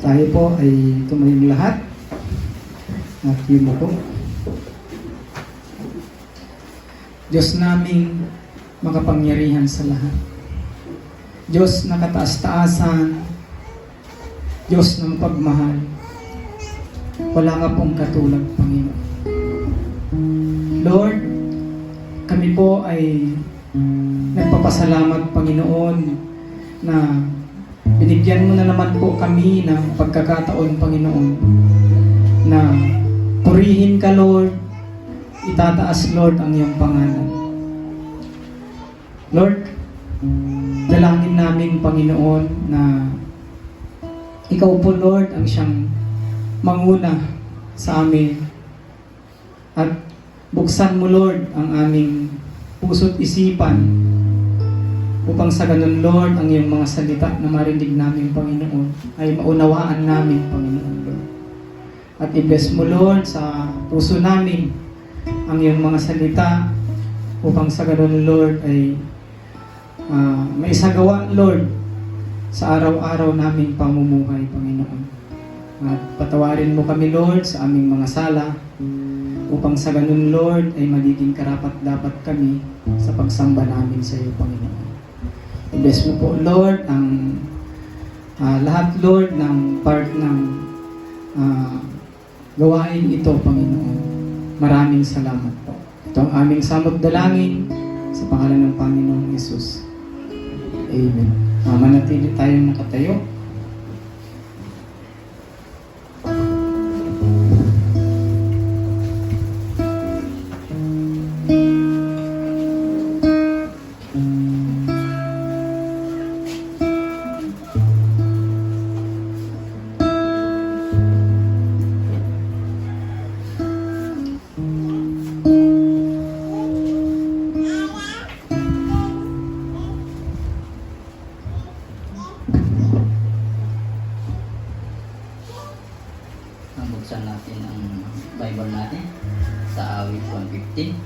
Tayo po ay tumayong lahat. At yun po. Diyos naming makapangyarihan sa lahat. Diyos na kataas-taasan. Diyos ng pagmahal. Wala ka pong katulad, Panginoon. Lord, kami po ay nagpapasalamat, Panginoon, na binigyan mo na naman po kami ng pagkakataon, Panginoon, na purihin ka, Lord, itataas, Lord, ang iyong pangalan. Lord, dalangin namin, Panginoon, na ikaw po, Lord, ang siyang manguna sa amin. At buksan mo, Lord, ang aming puso't isipan upang sa ganun, Lord, ang iyong mga salita na marinig namin, Panginoon, ay maunawaan namin, Panginoon, Lord. At i-bless mo, Lord, sa puso namin ang iyong mga salita upang sa ganun, Lord, ay maisagawa, Lord, sa araw-araw naming pamumuhay, Panginoon. At patawarin mo kami, Lord, sa aming mga sala upang sa ganun, Lord, ay magiging karapat-dapat kami sa pagsamba namin sa iyo, Panginoon. I-bless mo po, Lord, ang lahat, Lord, ng part ng gawain ito, Panginoon. Maraming salamat po. Ito ang aming samot dalangin sa pangalan ng Panginoong Yesus. Amen. Manatili tayong nakatayo. Buksan natin ang Bible natin sa awit 115.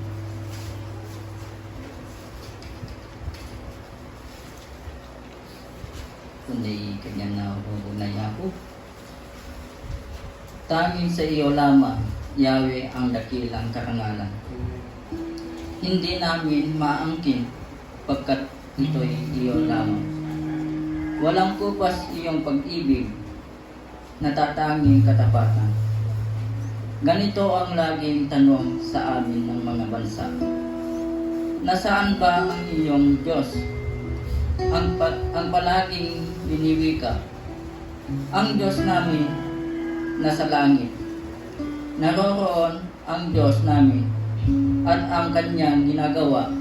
Kundi kanya na hugunay ako. Tanging sa iyo lamang, Yahweh, ang dakilang karangalan. Hindi namin maangkin pagkat ito'y iyo lamang. Walang kupas iyong pag-ibig, natatanging katapatan. Ganito ang laging tanong sa amin ng mga bansa. Nasaan ba ang iyong Diyos? Ang palaging biniwika. Ang Diyos namin nasa langit. Naroroon ang Diyos namin at ang kanyang ginagawa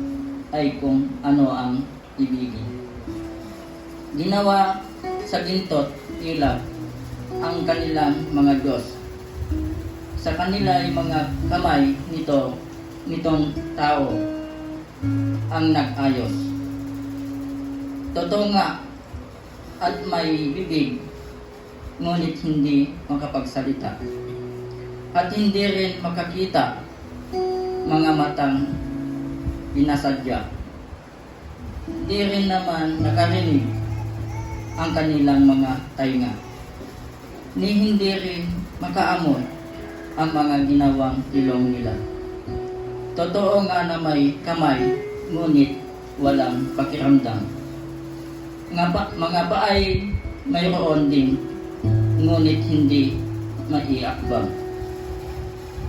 ay kung ano ang ibigin. Ginawa sa gintot ilag ang kanilang mga Diyos. Sa kanila ay mga kamay nitong tao ang nag-ayos. Totoo nga at may bibig, ngunit hindi makapagsalita. At hindi rin makakita mga matang pinasadya. Hindi rin naman nakarinig ang kanilang mga tainga. Ni hindi rin makaamoy ang mga ginawang ilong nila. Totoo nga na may kamay, ngunit walang pakiramdam. Mga pa ay mayroon din, ngunit hindi maiakbang.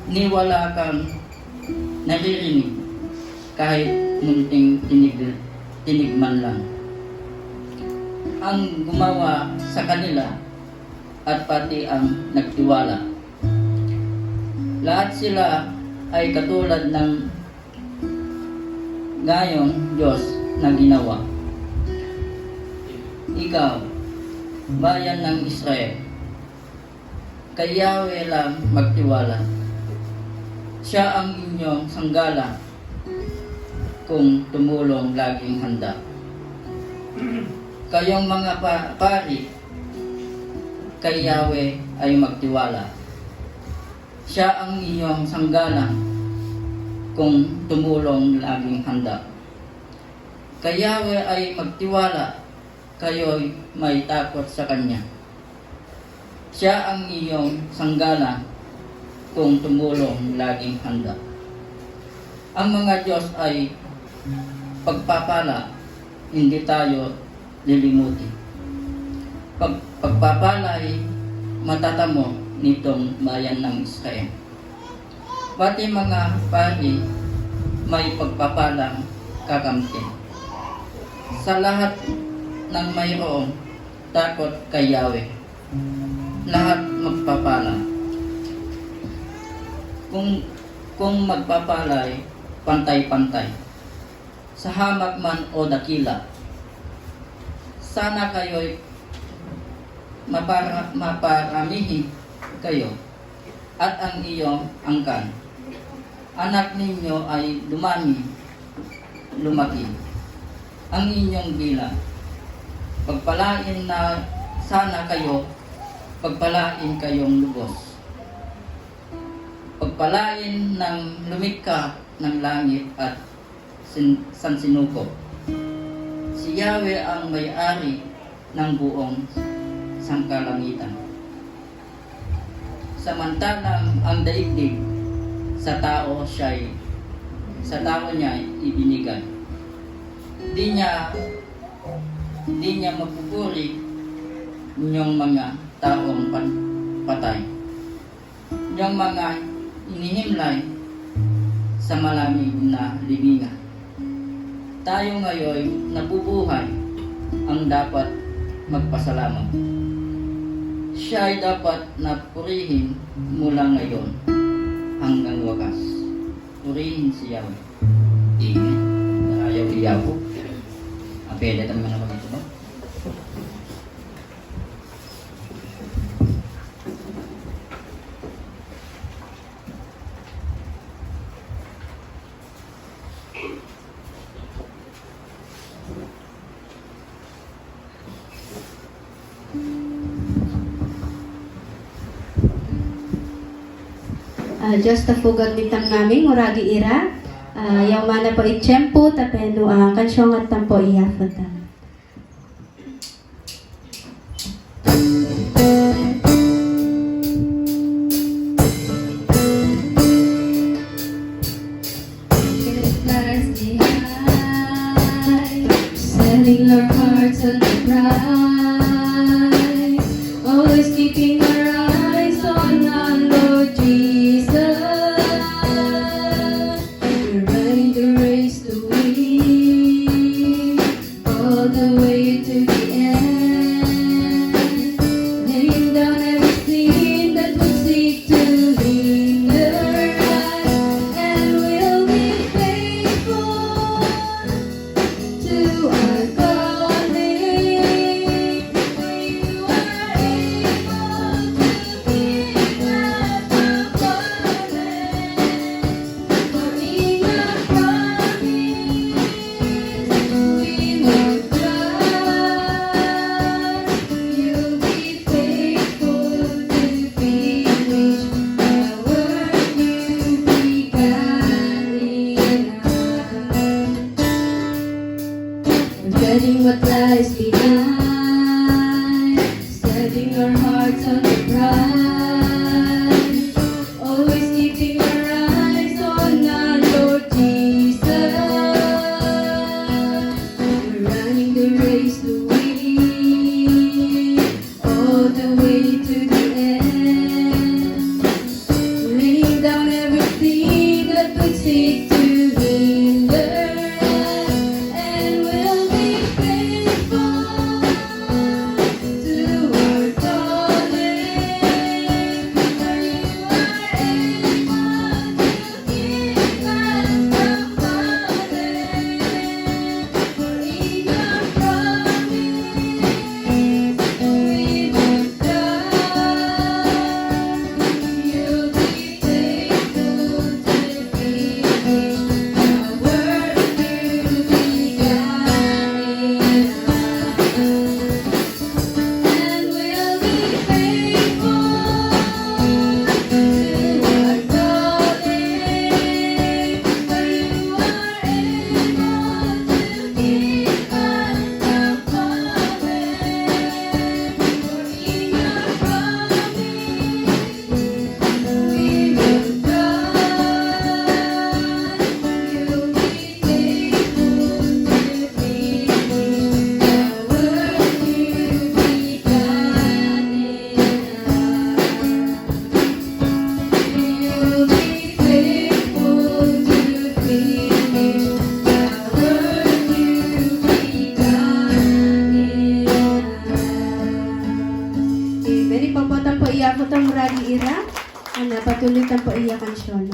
Ni wala kang naririnig kahit munting tinig man lang. Ang gumawa sa kanila at pati ang nagtiwala. Lahat sila ay katulad ng gayong Diyos na ginawa. Ikaw, bayan ng Israel, kay Yahweh lang magtiwala. Siya ang inyong sanggala kung tumulong laging handa. Kayong mga pari, kay Yahweh ay magtiwala. Siya ang inyong sanggala kung tumulong laging handa. Kay Yahweh ay magtiwala, kayo'y may takot sa Kanya. Siya ang iyong sanggala kung tumulong laging handa. Ang mga Diyos ay pagpapala, hindi tayo lilimutin. Pagpapala ay matatamo nitong bayan ng Israel. Pati mga pari may pagpapalang kakamtin. Sa lahat ng mayroong takot kay Yahweh, lahat magpapala. Kung magpapalay, pantay-pantay. Sa hamak man o dakila, sana kayo'y maparamihin kayo at ang iyong angkan. Anak ninyo ay lumaki. Ang inyong bilang. Pagpalain na sana kayo, pagpalain kayong lubos. Pagpalain ng lumikha ng langit at sansinuko. Si Yahweh ang may-ari ng buong sangkalangitan. Samantalang ang daigdig sa tao niya ibinigay. Di niya mapupuri yung mga taong patay. Yung mga inihimlay sa malamig na libingan. Tayo ngayon nabubuhay ang dapat magpasalamat. Siya ay dapat na purihin mula ngayon hanggang wakas. Purihin si Yahweh. Amen. Ayaw iyaw. Pwede naman na mag-ito ba? Diyos ta fugag nitang namin, muragi ira. Yaw mana po itsyempo, tapendo kansyong at tampo iyafata. Setting our hearts on the prize, always keeping our eyes on our Lord Jesus. We're running the race to win. Oh, patuloy na po iya kansyon.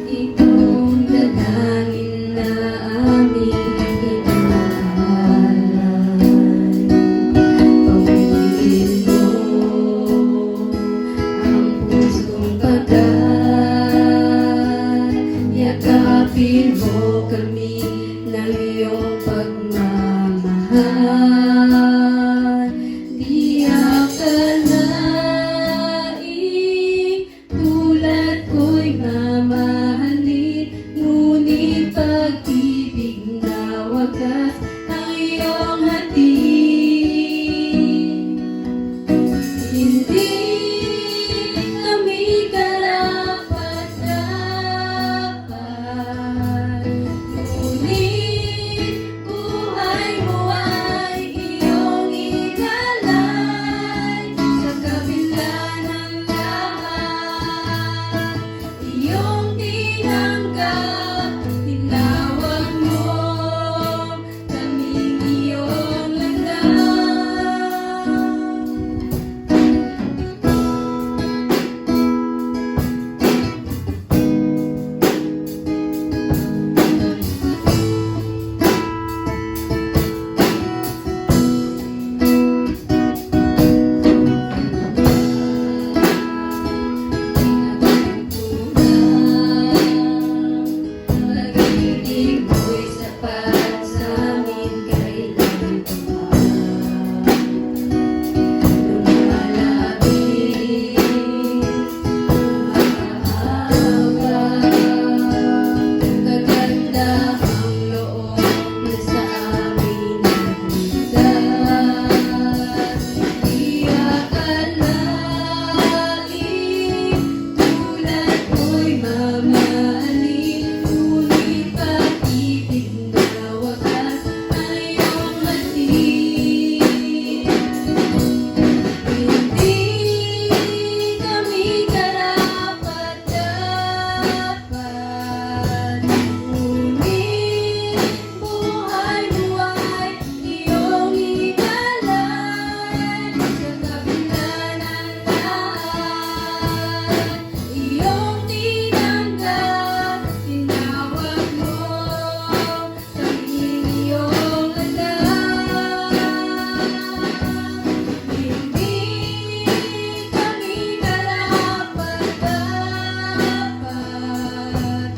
Itong dalangin na aming inaalay, pagpiliin mo ang pusong pagkat, yakapin mo kami ng iyong pagmamahal. Di akalain tulad ko'y mamahalin, ngunit pag-ibig na wagas ang iyong hatid. Hindi kami karapat-dapat, ngunit buhay mo ay iyong inalay. Sa kabila ng lahat, iyong tinanggap, tinawag mo kaming iyong landas. Pag-ibig mo'y sapat sa amin kailan pa man. Lumalapit, umahaba, kaganda ang loob na sa amin nagligtas. Di akalain tulad ko'y mamahalin, ngunit pag-ibig na wagas ang iyong hatid. Hindi kami karapat-dapat, ngunit buhay mo ay iyong inalay. Sa kabila ng lahat, iyong tinanggap, tinawag mo kaming iyong anak. Hindi kami karapat-dapat,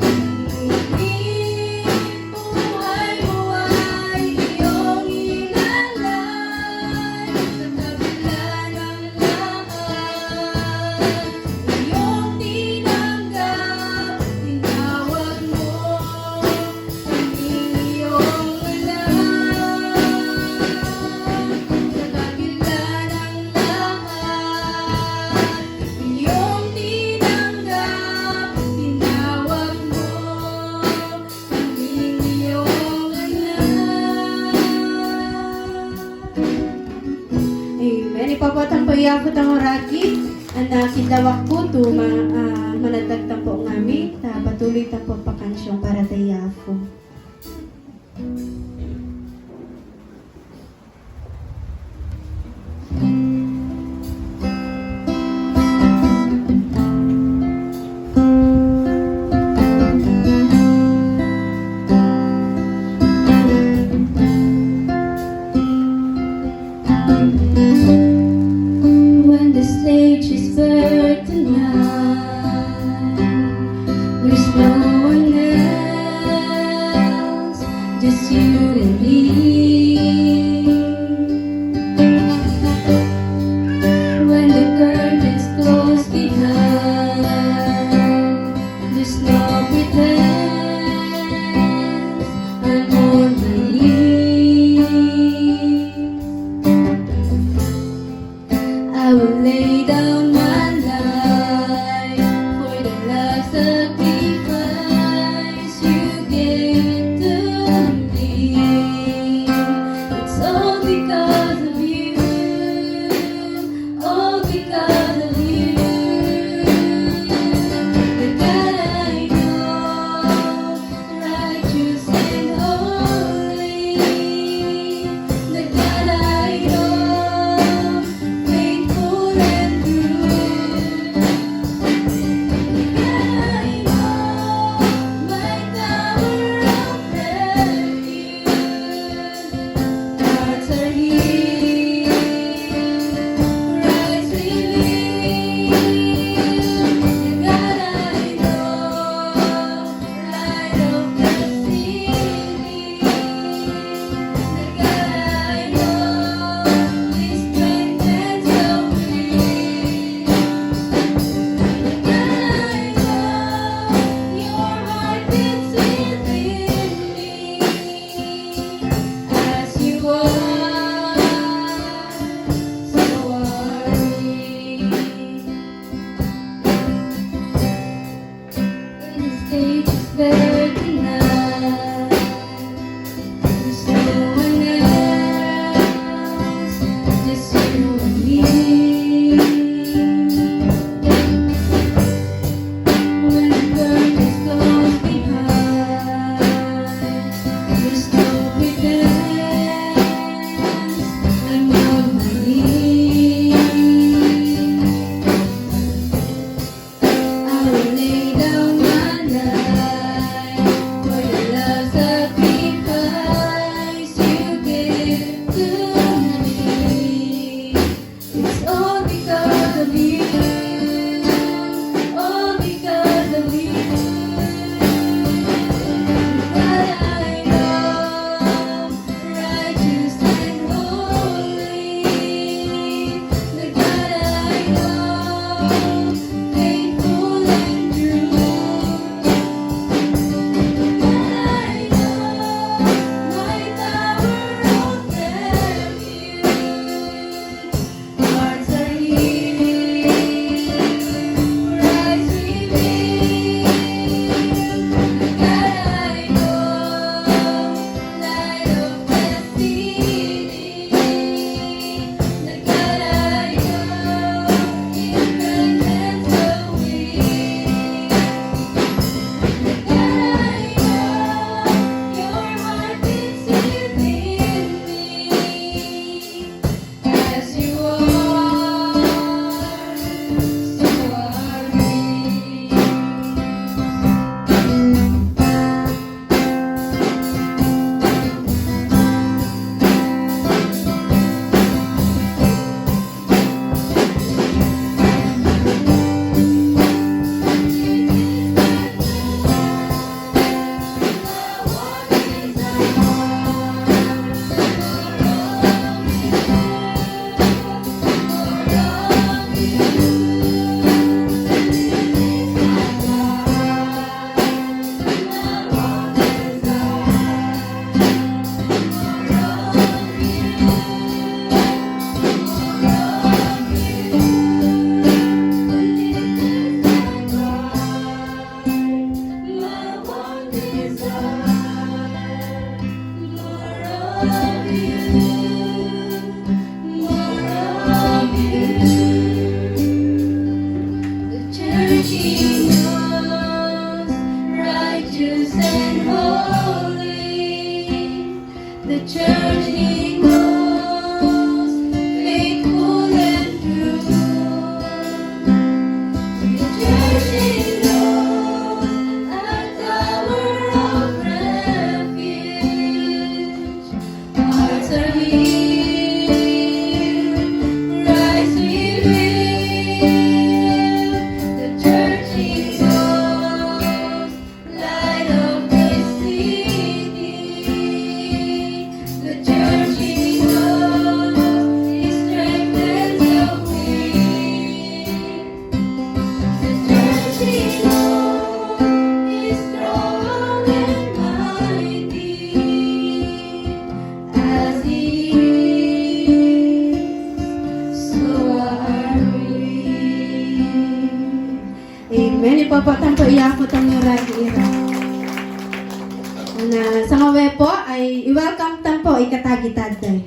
ngunit buhay mo ay iyong inalay. Sa kabila ng lahat, iyong tinanggap, tinawag mo kaming iyong anak. Sa kabila ng lahat, iyong tinanggap, tinawag mo kaming iyong anak. Amen. Ipapatang po iyakot ang oragi. Anak kidawak po to manatagtang po ngami. Patuloy ta po pakansyon para tayafo. When the stage is bare tonight, there's no one else. because of you. All because of you. The God I know, righteous and holy. The God I know, faithful and true. The God I know, my tower of refuge. Hearts are healed, rise revealed. The God I know, light of the city. The God I know, His strength and self-will. The God I know, your heart beats within me. As you are, so are we. When the stage is bare tonight, there's no one else, just you and me. When the curtains close behind, there's no pretend. I'm on my knees. I will lay down my life for the love sacrifice you give to me. It's all because of you. All because of you. God I know, righteous and holy. The God I know, faithful and true. The God I know, my tower of refuge. Hearts are healed, rise revealed. The God I know, light of the city. The God I know, His strength and self-will. The God I know, your heart beats within me. As you are, so are we. My one desire, more of you, more of you. The church knows, righteous and holy. The church knows, faithful and true. The church knows, a tower of refuge. Hearts are healed, rise revealed. The church knows, light of the city. The church knows, His strength and self-will. The church knows, He's strong and mighty. As He is, so are we. Amen. Ipapatang po iyakot ang nurag-ira. Na sa ngawe po ay i-welcome tan po ikatagitad tayo.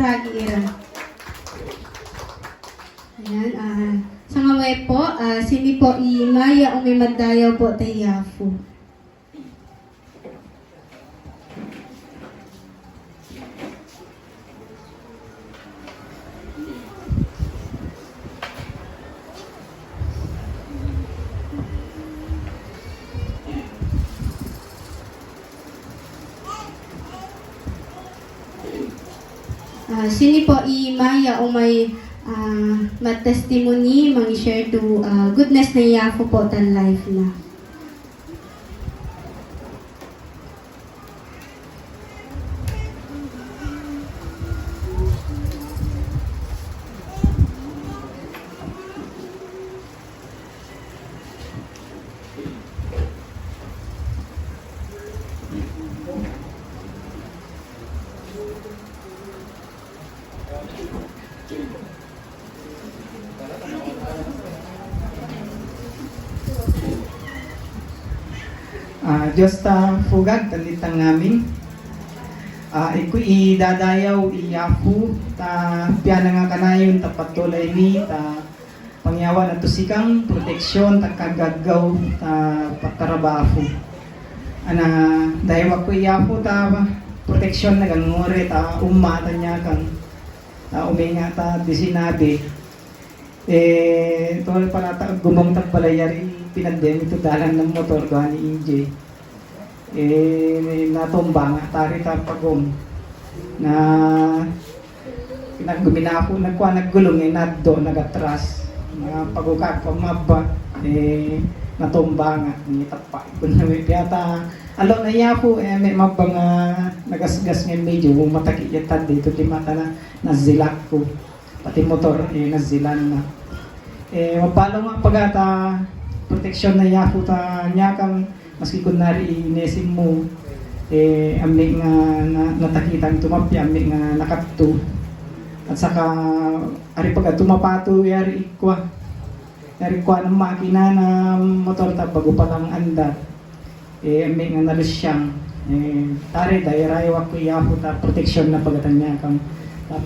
Ragi Ira. Ayan, sa ngaway po, sini po Maya umimadayaw po tayafu. Sini po Maya umay matestimony, mang-share to goodness na yafo po tan life na. Diyos ta fugag talitang namin. Iku idadayaw iyaku ta piana nga kanayon ta patuloy mi ta pangyawan ato sikang proteksyon ta kagagaw ta patrabaho. Ana dayaw ko iyaku ta proteksyon na gangore ta umata niya kang uminga ta di sinabi. Tol para ta gumong tagbalayari pinandemic to dalan ng motor ko ni EJ. Natumba nga tari ta pagom na pinagumina ako naggulong naddo nagatras mga pagukag pamaba natumba nga nitapa kun na may piyata alo na iya po may mabang nagasgas nga medyo mataki yata dito di mata na nazilak ko pati motor nazilan na mapalo nga pagata proteksyon na iya po ta niya kang maski kunwari inesim mo, aming nga natakitang tumapi, aming nga nakapto. At saka, ari pag tumapato, yari ikwa. Yari ikwa ng makina na motor ta bago pa lang anda. Aming nga nalusyang. Tari, dahil wak ko iyapo ta proteksyon na pagatan niya kang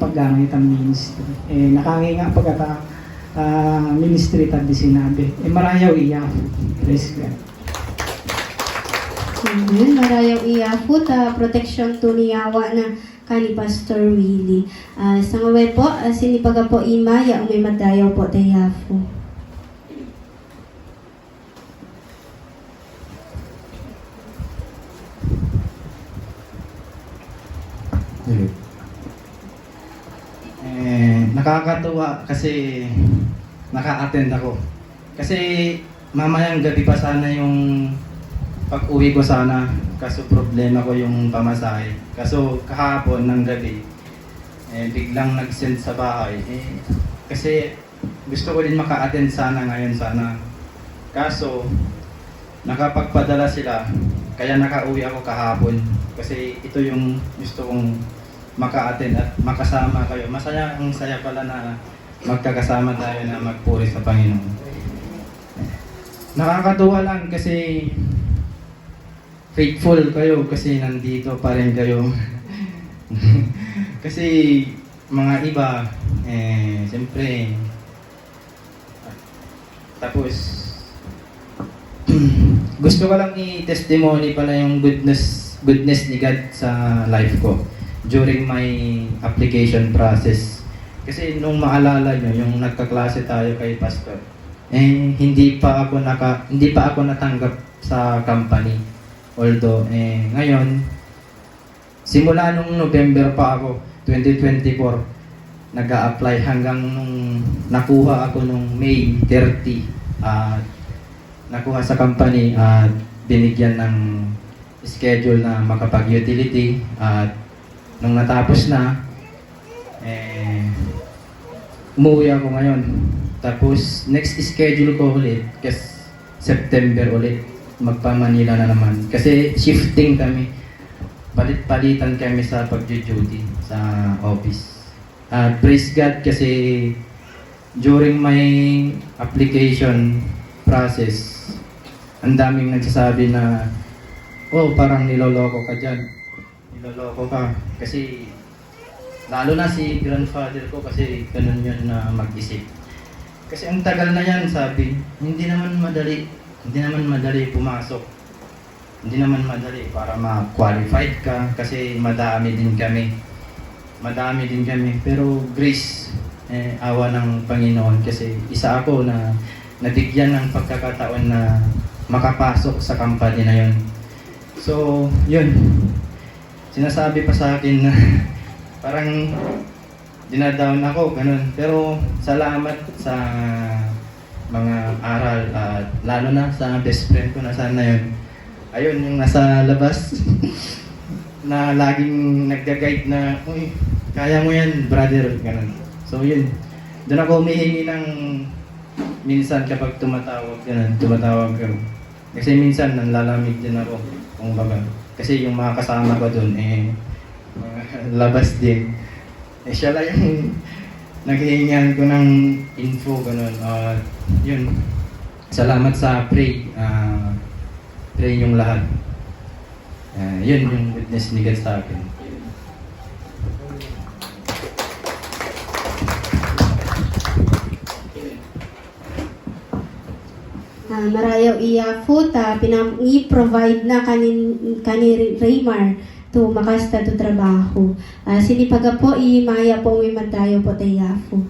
paggamit ang ministry. Nakangi nga pagata ministry ta di sinabi. Marayaw iyapo. Praise God. Marayaw iyafu ta proteksyon to niyawa na kani Pastor Willie. Sa ngaway po, sinipaga po Maya umay madayaw po tayafu. Nakakatuwa kasi naka-attend ako. Kasi mamayang gabi pa sana yung pag-uwi ko sana, kaso problema ko yung pamasahe. Kaso kahapon ng gabi, biglang nag-send sa bahay. Kasi gusto ko din maka-attend sana ngayon sana. Kaso, nakapagpadala sila, kaya nakauwi ako kahapon. Kasi ito yung gusto kong maka-attend at makasama kayo. Ang saya pala na magkakasama tayo na magpuri sa Panginoon. Nakakatuwa lang kasi faithful kayo kasi nandito pa rin kayo. Kasi mga iba, siyempre, tapos, gusto ko lang i-testimony pala yung goodness ni God sa life ko during my application process. Kasi nung maalala nyo, yung nagkaklase tayo kay Pastor, hindi pa ako natanggap sa company. Although, ngayon, simula nung November pa ako, 2024, nag-a-apply hanggang nung nakuha ako nung May 30. Nakuha sa company at binigyan ng schedule na makapag-utility. At nung natapos na, umuwi ako ngayon. Tapos, next schedule ko ulit, kasi September ulit. Magpa-Manila na naman. Kasi shifting kami. Palit-palitan kami sa pag-duty sa office. Praise God kasi during my application process, ang daming nagsasabi na, oh, parang niloloko ka dyan. Niloloko ka. Kasi Lalo na si grandfather ko kasi ganun yun na mag-isip. Kasi ang tagal na yan, sabi, hindi naman madali pumasok. Hindi naman madali para ma-qualified ka kasi madami din kami. Pero grace, awa ng Panginoon kasi isa ako na nabigyan ng pagkakataon na makapasok sa company na yun. So, yun. Sinasabi pa sa akin na parang dinadown ako, ganun. Pero salamat sa mga aral at lalo na sa best friend ko na sana yun. Ayun, yung nasa labas na laging nagda-guide na, uy, kaya mo yan, brother, ganun. So yun, doon ako humihingi ng minsan kapag tumatawag ako. Kasi minsan nanlalamig din ako, kung baga. Kasi yung mga kasama ko doon, labas din. Siya lang yung naghihingihan ko ng info, ganun. Yun, salamat sa pray. Pray yung lahat. Yun yung witness ni God sa akin. Marayaw iyafo ta pinang-i-provide na kani Raymar to makasta to trabaho. Sinipaga po imaya po may madayo po tayafo.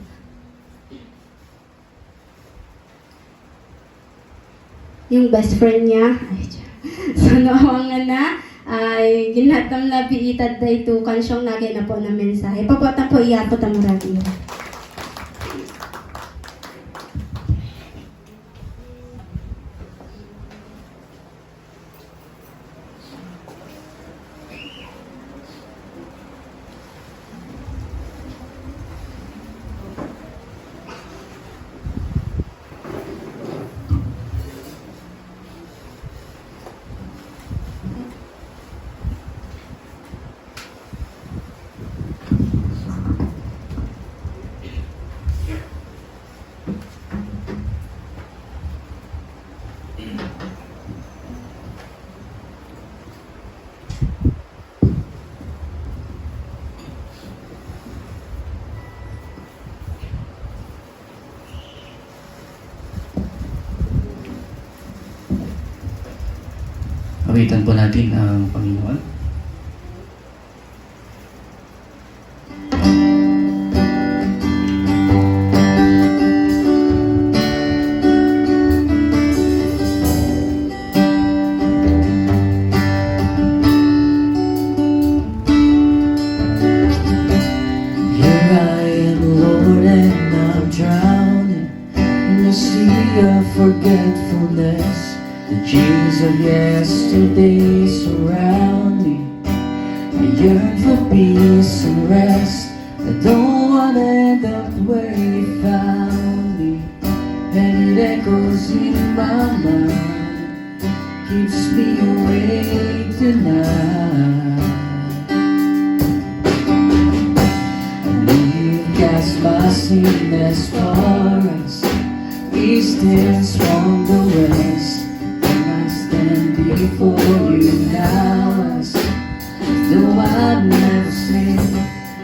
Yung best friend niya, so nawangan na, ay ginatam na biitad da ito kansyong nagay na po na mensahe. Papatang po iyafo ta marayaw. Awitan po natin ang Panginoon. Here I am, Lord, and I'm drowning in the sea of forgetfulness. The dreams of yesterday surround me. I yearn for peace and rest. I don't want to end up where you found me. And it echoes in my mind, keeps me awake tonight. And you've cast my sin as far as east is from the west. Before you now as though I'd never seen.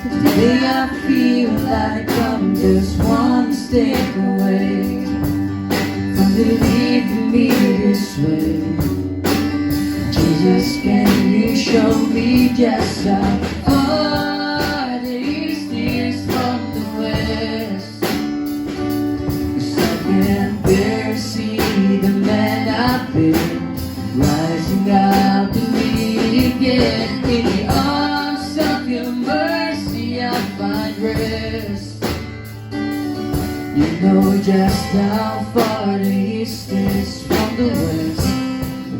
Today I feel like I'm just one step away from leaving me this way. Jesus, can you show me just how far the east is from the west? 'Cause I can barely see the man I've been rising up to me again. In the arms of your mercy I find rest. You know just how far the east is from the west.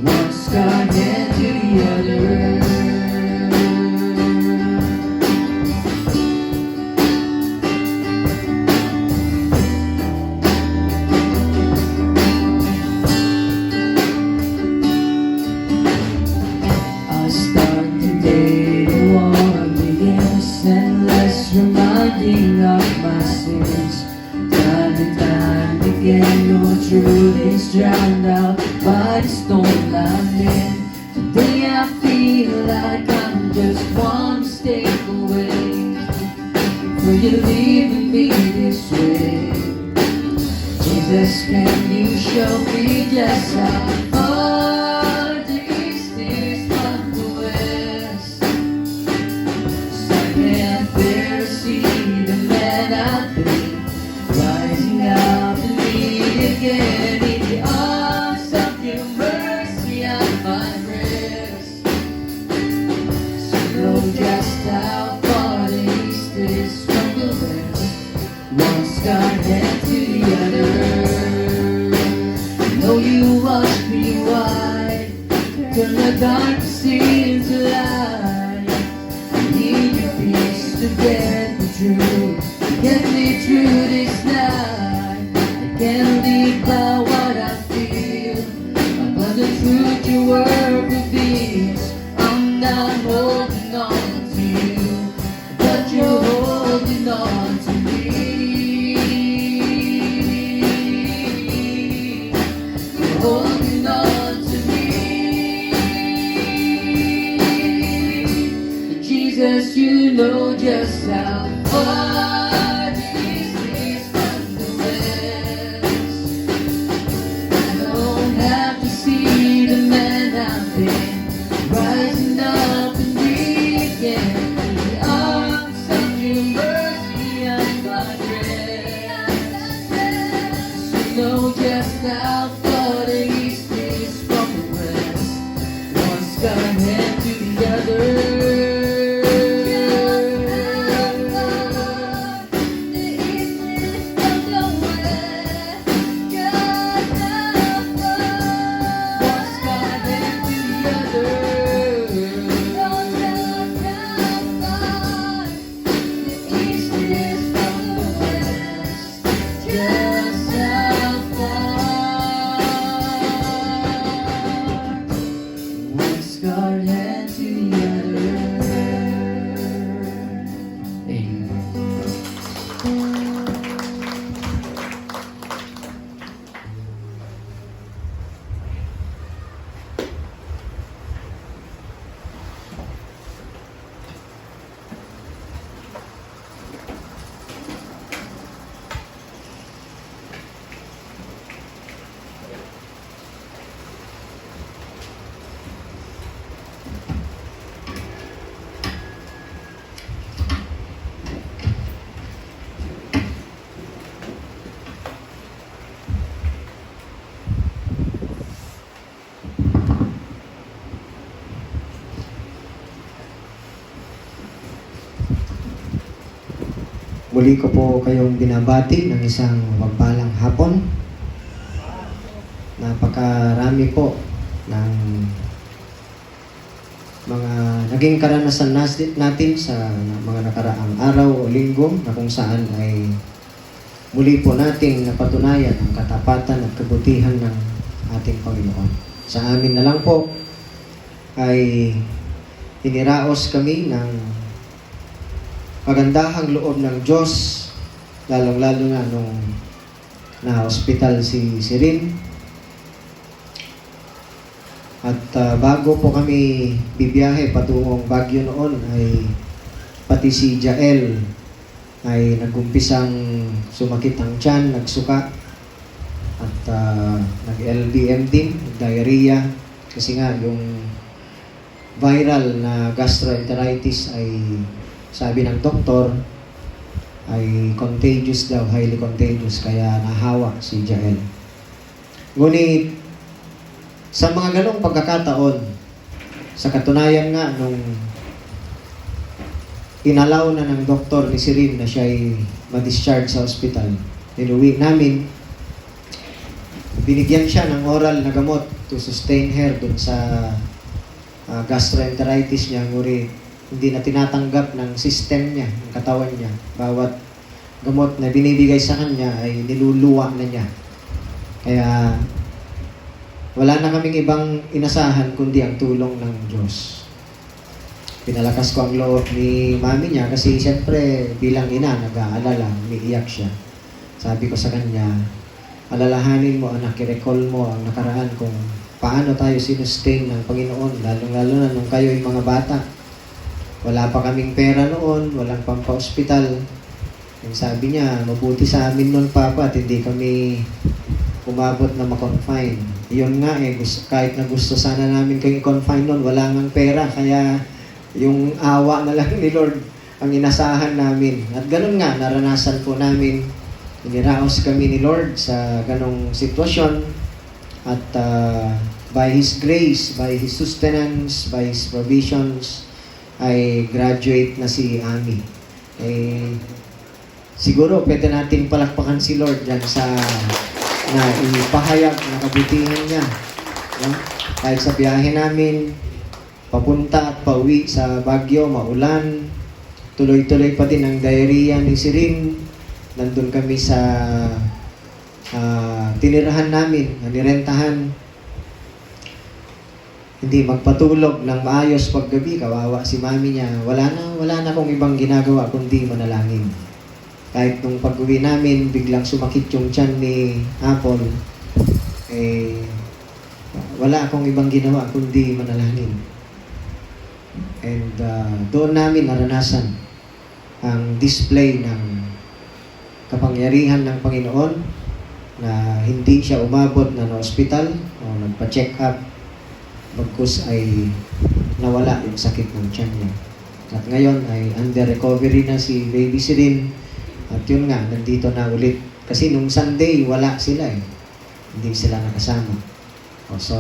One star get to the other. Reminding of my sins, time and time again. Your truth is drowned out by the storm I'm in. Today I feel like I'm just one step away Jesus, can you show me just how far the east is from the west? 'Cause I can't bear to see the man I've been rising up to lead again in the arms of your mercy I find rest. So know just how far the east is from the west. One's got hand to the other. I know you wash me white, turn the darkness into light. I need your peace to get me through, get me through this night. I can't live by what I feel, but the truth your word reveals. I'm not holding on to you, but you're holding on to me. You're holding on to me. Jesus, you know just how far the east is from the west. I don't have to see the man I've been rising up and again. In the arms of your mercy I find rest. So know just how far the east is from the west. One's got a hand to the other. One's got a hand to the other. The east is from the west. Just how far? One's got a hand to the other. Amen. Muli ko po kayong binabati ng isang mapagpalang hapon. Napakarami po ng mga naging karanasan natin sa mga nakaraang araw o linggo na kung saan ay muli po nating napatunayan ang katapatan at kabutihan ng ating Panginoon. Sa amin na lang po ay iniraos kami ng magandahang loob ng Diyos, lalong-lalo na nung na-hospital si Rin. At bago po kami bibiyahe patungong Baguio noon ay pati si Jael ay nagumpisang sumakit ang tiyan, nagsuka at nag-LBM din, diarrhea kasi nga yung viral na gastroenteritis ay sabi ng doktor ay contagious daw, highly contagious, kaya nahawa si Jael. Ngunit sa mga ganong pagkakataon, sa katunayan nga nung inalaw na ng doktor ni Rin na siya ay ma-discharge sa ospital, inuwi namin, binigyan siya ng oral na gamot to sustain her dun sa gastroenteritis niya, ngunit hindi na tinatanggap ng system niya, ng katawan niya. Bawat gamot na binibigay sa kanya ay niluluwa na niya. Kaya wala na kaming ibang inasahan kundi ang tulong ng Diyos. Pinalakas ko ang loob ni mami niya kasi siyempre bilang ina, nag-aalala, umiiyak siya. Sabi ko sa kanya, alalahanin mo anak, i-recall mo ang nakaraan kung paano tayo sinustain ng Panginoon, lalong-lalo na nung kayo yung mga bata. Wala pa kaming pera noon, walang pampa-hospital. Yung sabi niya, mabuti sa amin noon, Papa, at hindi kami umabot na ma-confine. Yun nga kahit na gusto sana namin kayong i-confine nun, wala ngang pera, kaya yung awa na lang ni Lord ang inasahan namin. At ganun nga, naranasan po namin, iniraos kami ni Lord sa ganong sitwasyon, at by His grace, by His sustenance, by His provisions, ay graduate na si Ami. Siguro pwede nating palakpakan si Lord dyan sa na ipahayag na kabutihan niya. No? Kahit sa biyahe namin, papunta at pauwi sa Baguio, maulan, tuloy-tuloy pa din ang diarrhea ni Sirin. Nandun kami sa tinirahan namin, nirentahan. Hindi magpatulog ng maayos paggabi, kawawa si mami niya. Wala na akong ibang ginagawa kundi manalangin. Kahit nung pag-uwi namin, biglang sumakit yung tiyan ni Apple, wala akong ibang ginawa kundi manalangin. And doon namin naranasan ang display ng kapangyarihan ng Panginoon na hindi siya umabot na hospital o nagpa-check up, bagkus ay nawala yung sakit ng tiyan niya. At ngayon ay under recovery na si Baby Sirin. At yun nga, nandito na ulit. Kasi nung Sunday, wala sila Hindi sila nakasama. So,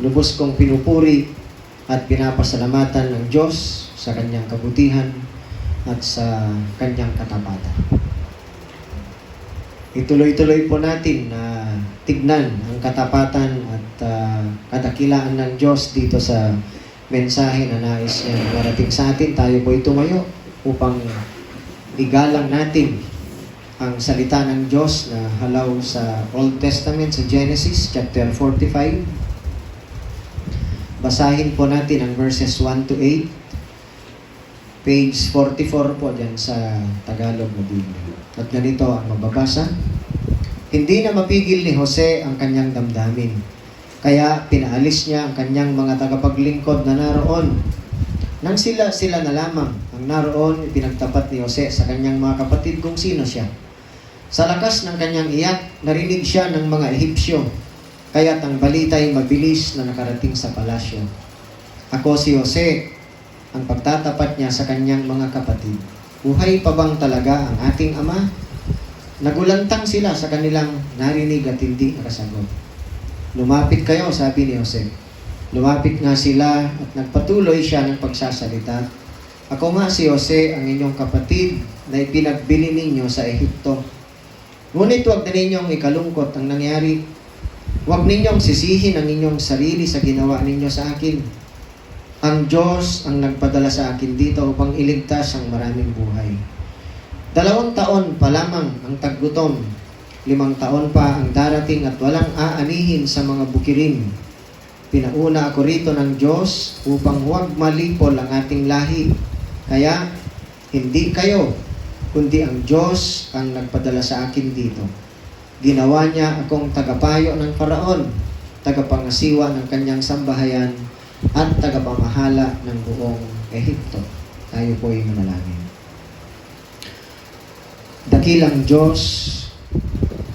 lubos kong pinupuri at pinapasalamatan ng Diyos sa kanyang kabutihan at sa kanyang katapatan. Ituloy-tuloy po natin na tignan ang katapatan at kadakilaan ng Diyos dito sa mensahe na nais niya marating sa atin. Tayo po tumayo upang igalang natin ang salita ng Diyos na halaw sa Old Testament, sa Genesis chapter 45. Basahin po natin ang verses 1 to 8. Page 44 po dyan sa Tagalog na Biblia. At ganito ang mababasa. Hindi na mapigil ni Jose ang kanyang damdamin. Kaya pinaalis niya ang kanyang mga tagapaglingkod na naroon. Nang sila na lamang ang naroon, ipinagtapat ni Jose sa kanyang mga kapatid kung sino siya. Sa lakas ng kanyang iyak, narinig siya ng mga Ehipsyo, kaya't ang balita'y mabilis na nakarating sa palasyo. Ako si Jose, ang pagtatapat niya sa kanyang mga kapatid. Buhay pa bang talaga ang ating ama? Nagulantang sila sa kanilang narinig at hindi nakasagot. Lumapit kayo, sabi ni Jose. Lumapit nga sila at nagpatuloy siya ng pagsasalita. Ako nga si Jose, ang inyong kapatid na ipinagbili ninyo sa Ehipto. Ngunit huwag na ninyong ikalungkot ang nangyari. Huwag ninyong sisihin ang inyong sarili sa ginawa ninyo sa akin. Ang Diyos ang nagpadala sa akin dito upang iligtas ang maraming buhay. 2 taon pa lamang ang taggutom. 5 taon pa ang darating at walang aanihin sa mga bukirin. Pinauna ako rito ng Diyos upang huwag malipol ang ating lahi. Kaya, hindi kayo, kundi ang Diyos ang nagpadala sa akin dito. Ginawa niya akong tagapayo ng Faraon, tagapangasiwa ng kanyang sambahayan, at tagapamahala ng buong Ehipto. Tayo po ay manalangin. Dakilang Diyos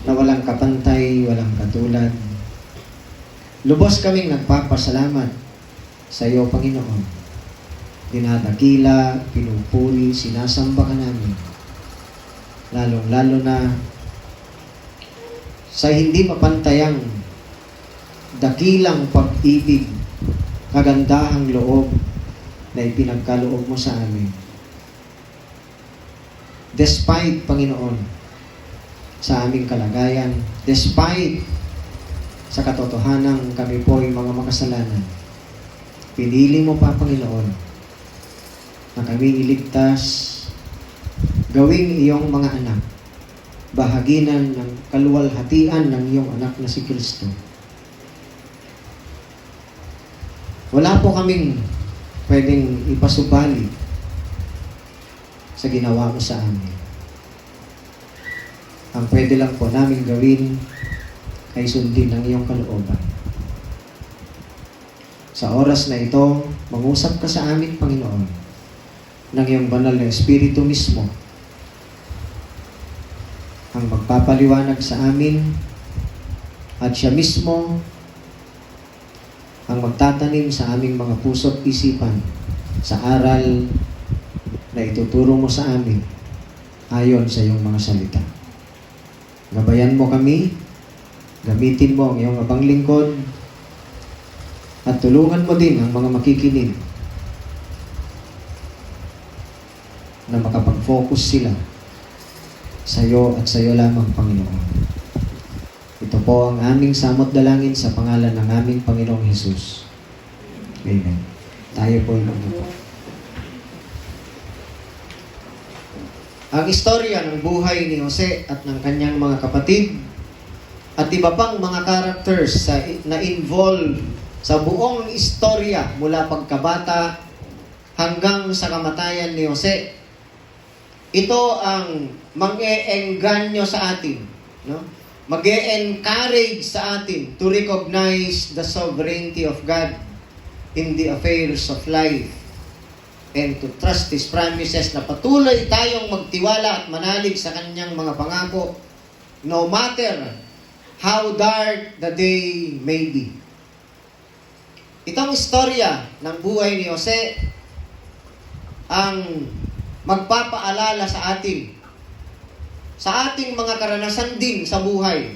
na walang kapantay, walang katulad, lubos kaming nagpapasalamat sa iyo, Panginoon. Dinadakila, pinupuri, sinasamba ka namin. Lalong-lalo na sa hindi mapantayang dakilang pag-ibig, kagandahang loob na ipinagkaloob mo sa amin. Despite, Panginoon, sa aming kalagayan, despite sa katotohanan kami po ay mga makasalanan, pinili mo pa, Panginoon, na kami iligtas, gawing iyong mga anak, bahaginan ng kaluwalhatian ng iyong anak na si Kristo. Wala po kaming pwedeng ipasubali sa ginawa mo sa amin. Ang pwede lang po namin gawin ay sundin ng iyong kalooban. Sa oras na ito, mangusap ka sa amin, Panginoon, ng iyong banal na Espiritu mismo, ang magpapaliwanag sa amin At siya mismo ang magtatanim sa aming mga puso at isipan sa aral na ituturo mo sa amin ayon sa iyong mga salita. Gabayan mo kami, gamitin mo ang iyong abang lingkod, at tulungan mo din ang mga makikinig na makapag-focus sila sa iyo at sa iyo lamang, Panginoon. Ito po ang aming samot dalangin sa pangalan ng aming Panginoong Hesus. Amen. Tayo po ay magupo. Ang istorya ng buhay ni Jose at ng kanyang mga kapatid at iba pang mga characters na involved sa buong istorya mula pagkabata hanggang sa kamatayan ni Jose. Ito ang mang-e-engganyo sa atin, no? Mag-e-encourage sa atin to recognize the sovereignty of God in the affairs of life and to trust His promises na patuloy tayong magtiwala at manalig sa Kanyang mga pangako no matter how dark the day may be. Itong istorya ng buhay ni Jose ang magpapaalala sa atin sa ating mga karanasan din sa buhay.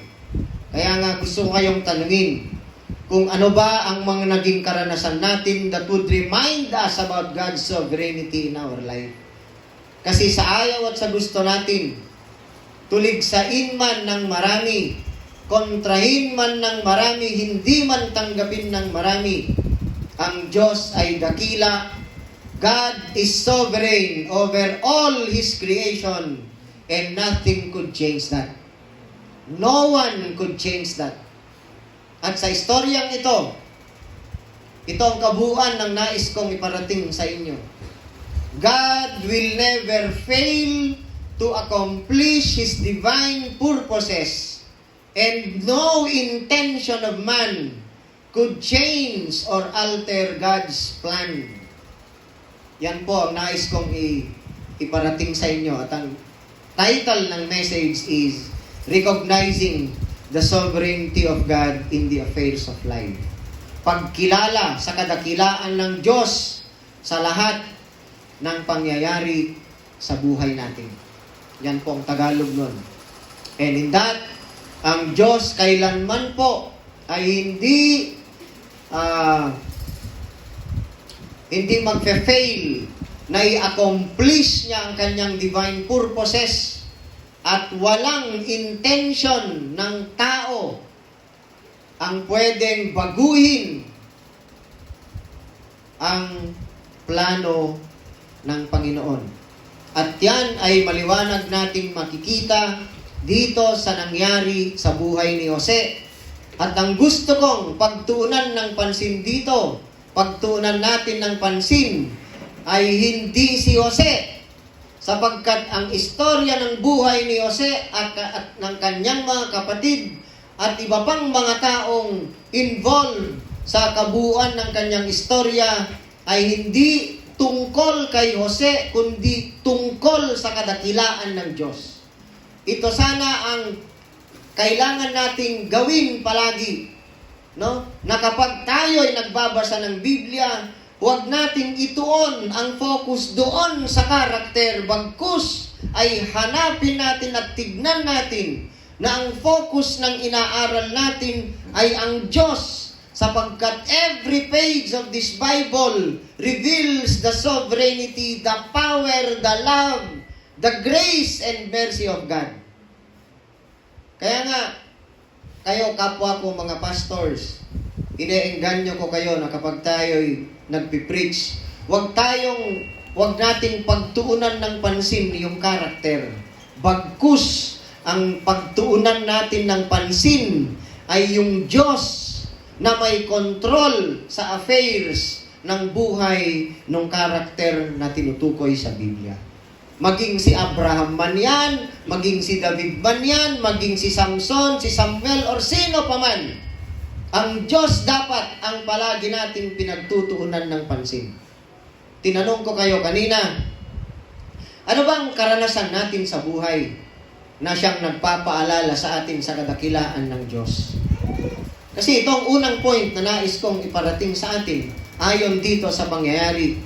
Kaya nga gusto ko kayong tanungin kung ano ba ang mga naging karanasan natin that would remind us about God's sovereignty in our life. Kasi sa ayaw at sa gusto natin, tuligsain man ng marami, kontrahin man ng marami, hindi man tanggapin ng marami, ang Diyos ay dakila. God is sovereign over all His creation. And nothing could change that. No one could change that. At sa istoryang ito ang kabuuan ng nais kong iparating sa inyo. God will never fail to accomplish His divine purposes, and no intention of man could change or alter God's plan. Yan po ang nais kong iparating sa inyo. At ang title ng message is Recognizing the Sovereignty of God in the Affairs of Life. Pagkilala sa kadakilaan ng Diyos sa lahat ng pangyayari sa buhay natin. Yan po ang Tagalog nun. And in that, ang Diyos kailanman po ay hindi magfe-fail na i-accomplish niya ang kanyang divine purposes at walang intention ng tao ang pwedeng baguhin ang plano ng Panginoon. At yan ay maliwanag nating makikita dito sa nangyari sa buhay ni Jose. At ang gusto kong pagtuunan ng pansin dito, pagtuunan natin ng pansin, ay hindi si Jose, sapagkat ang istorya ng buhay ni Jose at ng kanyang mga kapatid at iba pang mga taong involved sa kabuuan ng kanyang istorya ay hindi tungkol kay Jose, kundi tungkol sa kadakilaan ng Diyos. Ito sana ang kailangan nating gawin palagi, no? Na kapag tayo ay nagbabasa ng Biblia, huwag nating ituon ang focus doon sa karakter, bagkus ay hanapin natin at tignan natin na ang focus ng inaaral natin ay ang Diyos, sapagkat every page of this Bible reveals the sovereignty, the power, the love, the grace and mercy of God. Kaya nga, kayo kapwa ko mga pastors, ine-engganyo ko kayo na kapag tayo'y nagpipreach, huwag nating pagtuunan ng pansin yung karakter. Bagkus, ang pagtuunan natin ng pansin ay yung Diyos na may control sa affairs ng buhay ng karakter na tinutukoy sa Biblia. Maging si Abraham man yan, maging si David man yan, maging si Samson, si Samuel, or sino pa man, ang Diyos dapat ang palagi nating pinagtutuunan ng pansin. Tinanong ko kayo kanina, ano bang karanasan natin sa buhay na siyang nagpapaalala sa atin sa kadakilaan ng Diyos? Kasi ito ang unang point na nais kong iparating sa atin ayon dito sa pangyayari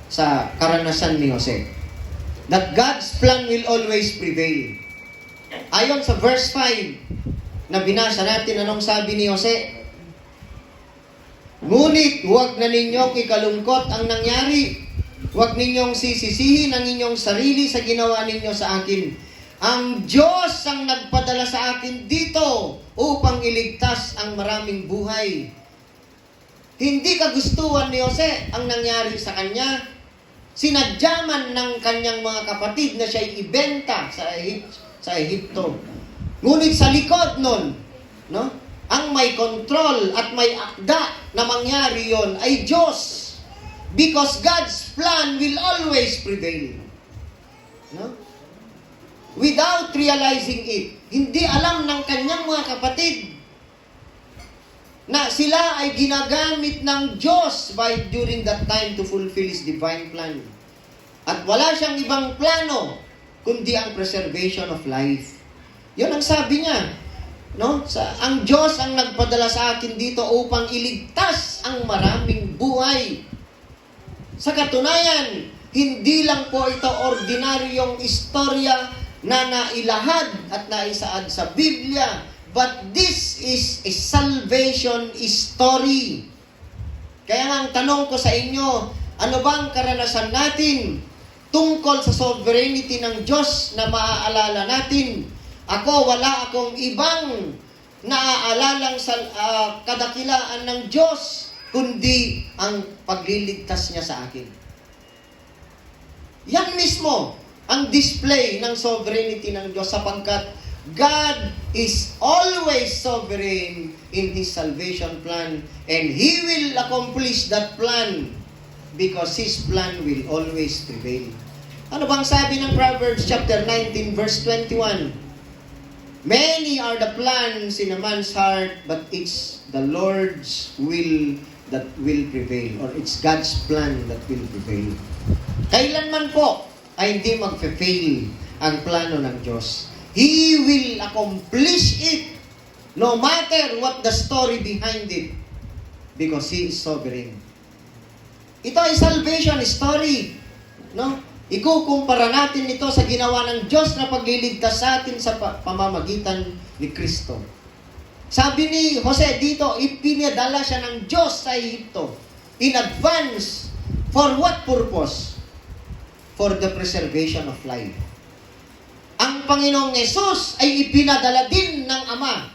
sa karanasan ni Jose. That God's plan will always prevail. Ayon sa verse 5 na binasa natin, anong sabi ni Jose? Ngunit huwag na ninyong ikalungkot ang nangyari. Huwag ninyong sisisihin ang inyong sarili sa ginawa ninyo sa akin. Ang Diyos ang nagpadala sa akin dito upang iligtas ang maraming buhay. Hindi kagustuhan ni Jose ang nangyari sa kanya. Sinadyaman ng kanyang mga kapatid na siya'y ibenta sa Ehipto. Ngunit sa likod nun, no, ang may control at may akda na mangyari yon ay Diyos. Because God's plan will always prevail. No? Without realizing it, hindi alam ng kanyang mga kapatid na sila ay ginagamit ng Diyos during that time to fulfill His divine plan. At wala siyang ibang plano kundi ang preservation of life. Yun ang sabi niya. No? Ang Diyos ang nagpadala sa akin dito upang iligtas ang maraming buhay. Sa katunayan, hindi lang po ito ordinaryong istorya na nailahad at naisaad sa Biblia, but this is a salvation story. Kaya nga ang tanong ko sa inyo, ano bang karanasan natin tungkol sa sovereignty ng Diyos na maaalala natin? Wala akong ibang naaalalang kadakilaan ng Diyos, kundi ang pagliligtas niya sa akin. Yan mismo ang display ng sovereignty ng Diyos sapagkat God is always sovereign in His salvation plan and He will accomplish that plan because His plan will always prevail. Ano bang sabi ng Proverbs chapter 19 verse 21? Many are the plans in a man's heart, but it's the Lord's will that will prevail, or it's God's plan that will prevail. Kailanman po ay hindi magfe-fail ang plano ng Diyos. He will accomplish it no matter what the story behind it because He is sovereign. Ito ay salvation story. No? Ikukumpara natin ito sa ginawa ng Diyos na pagliligtas sa atin sa pamamagitan ni Kristo. Sabi ni Jose dito, ipinadala siya ng Diyos sa Ehipto in advance. For what purpose? For the preservation of life. Ang Panginoong Yesus ay ipinadala din ng Ama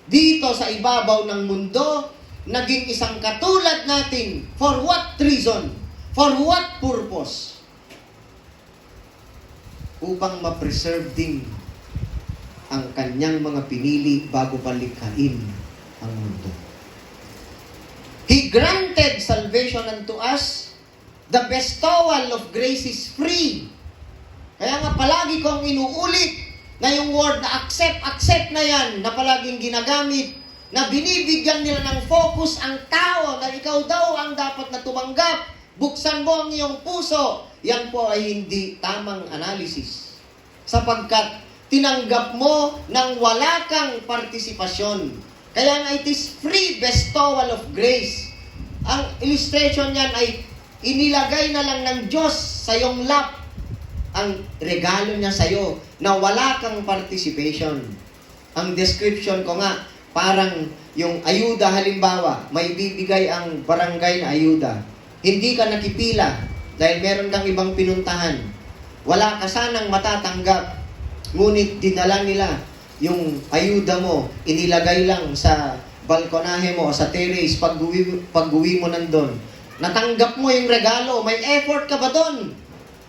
dito sa ibabaw ng mundo, naging isang katulad natin. For what reason? For what purpose? Upang ma-preserve din ang kanyang mga pinili bago palikhain ang mundo. He granted salvation unto us. The bestowal of grace is free. Kaya nga palagi kong inuulit na yung word na accept na yan, na palaging ginagamit, na binibigyan nila ng focus ang tao, na ikaw daw ang dapat na tumanggap, buksan mo ang iyong puso. Yan po ay hindi tamang analysis. Sapagkat tinanggap mo nang wala kang partisipasyon. Kaya nga it is free bestowal of grace. Ang illustration niyan ay inilagay na lang ng Diyos sa iyong lap ang regalo niya sa iyo na wala kang participation. Ang description ko nga, parang yung ayuda halimbawa, may bibigay ang barangay na ayuda. Hindi ka nakipila dahil meron kang ibang pinuntahan. Wala ka sanang matatanggap. Ngunit dinala nila yung ayuda mo, inilagay lang sa balkonahe mo, sa terrace, pag-uwi mo nandun. Natanggap mo yung regalo, may effort ka ba doon?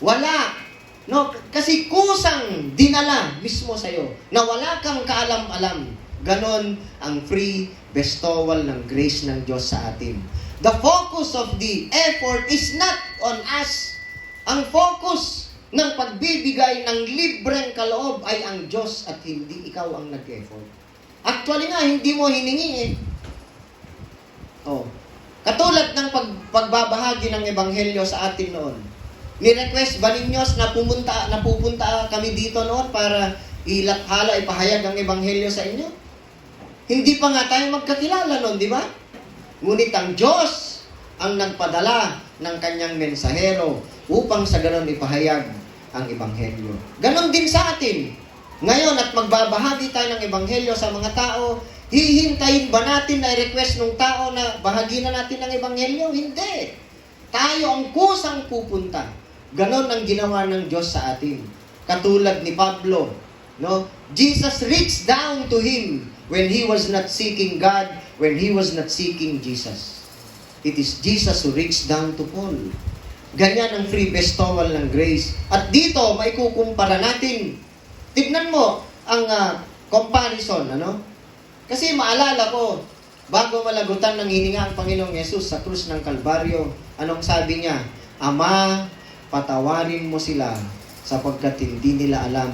Wala. No, kasi kusang dinala mismo sa'yo na wala kang kaalam-alam. Ganon ang free bestowal ng grace ng Diyos sa atin. The focus of the effort is not on us. Ang focus ng pagbibigay ng libreng kaloob ay ang Diyos at hindi ikaw ang nag-effort. Actually nga, hindi mo hiningi eh. Katulad ng pagbabahagi ng ebanghelyo sa atin noon. Ni-request ba ninyo na pupunta kami dito noon para ilathala, ipahayag ang ebanghelyo sa inyo? Hindi pa nga tayo magkakilala noon, di ba? Ngunit ang Diyos ang nagpadala ng kanyang mensahero upang sa ganon ipahayag ang Ebanghelyo. Ganon din sa atin. Ngayon at magbabahagi tayo ng Ebanghelyo sa mga tao, hihintayin ba natin na i-request ng tao na bahagi na natin ng Ebanghelyo? Hindi. Tayo ang kusang pupunta. Ganon ang ginawa ng Diyos sa atin. Katulad ni Pablo, no? Jesus reached down to him when he was not seeking God, when he was not seeking Jesus. It is Jesus who reached down to Paul. Ganyan ang free bestowal ng grace. At dito, may kukumpara natin. Tignan mo ang comparison, ano? Kasi maalala ko, bago malagutan ng hininga ang Panginoong Yesus sa krus ng Kalbaryo, anong sabi niya? Ama, patawarin mo sila sapagkat hindi nila alam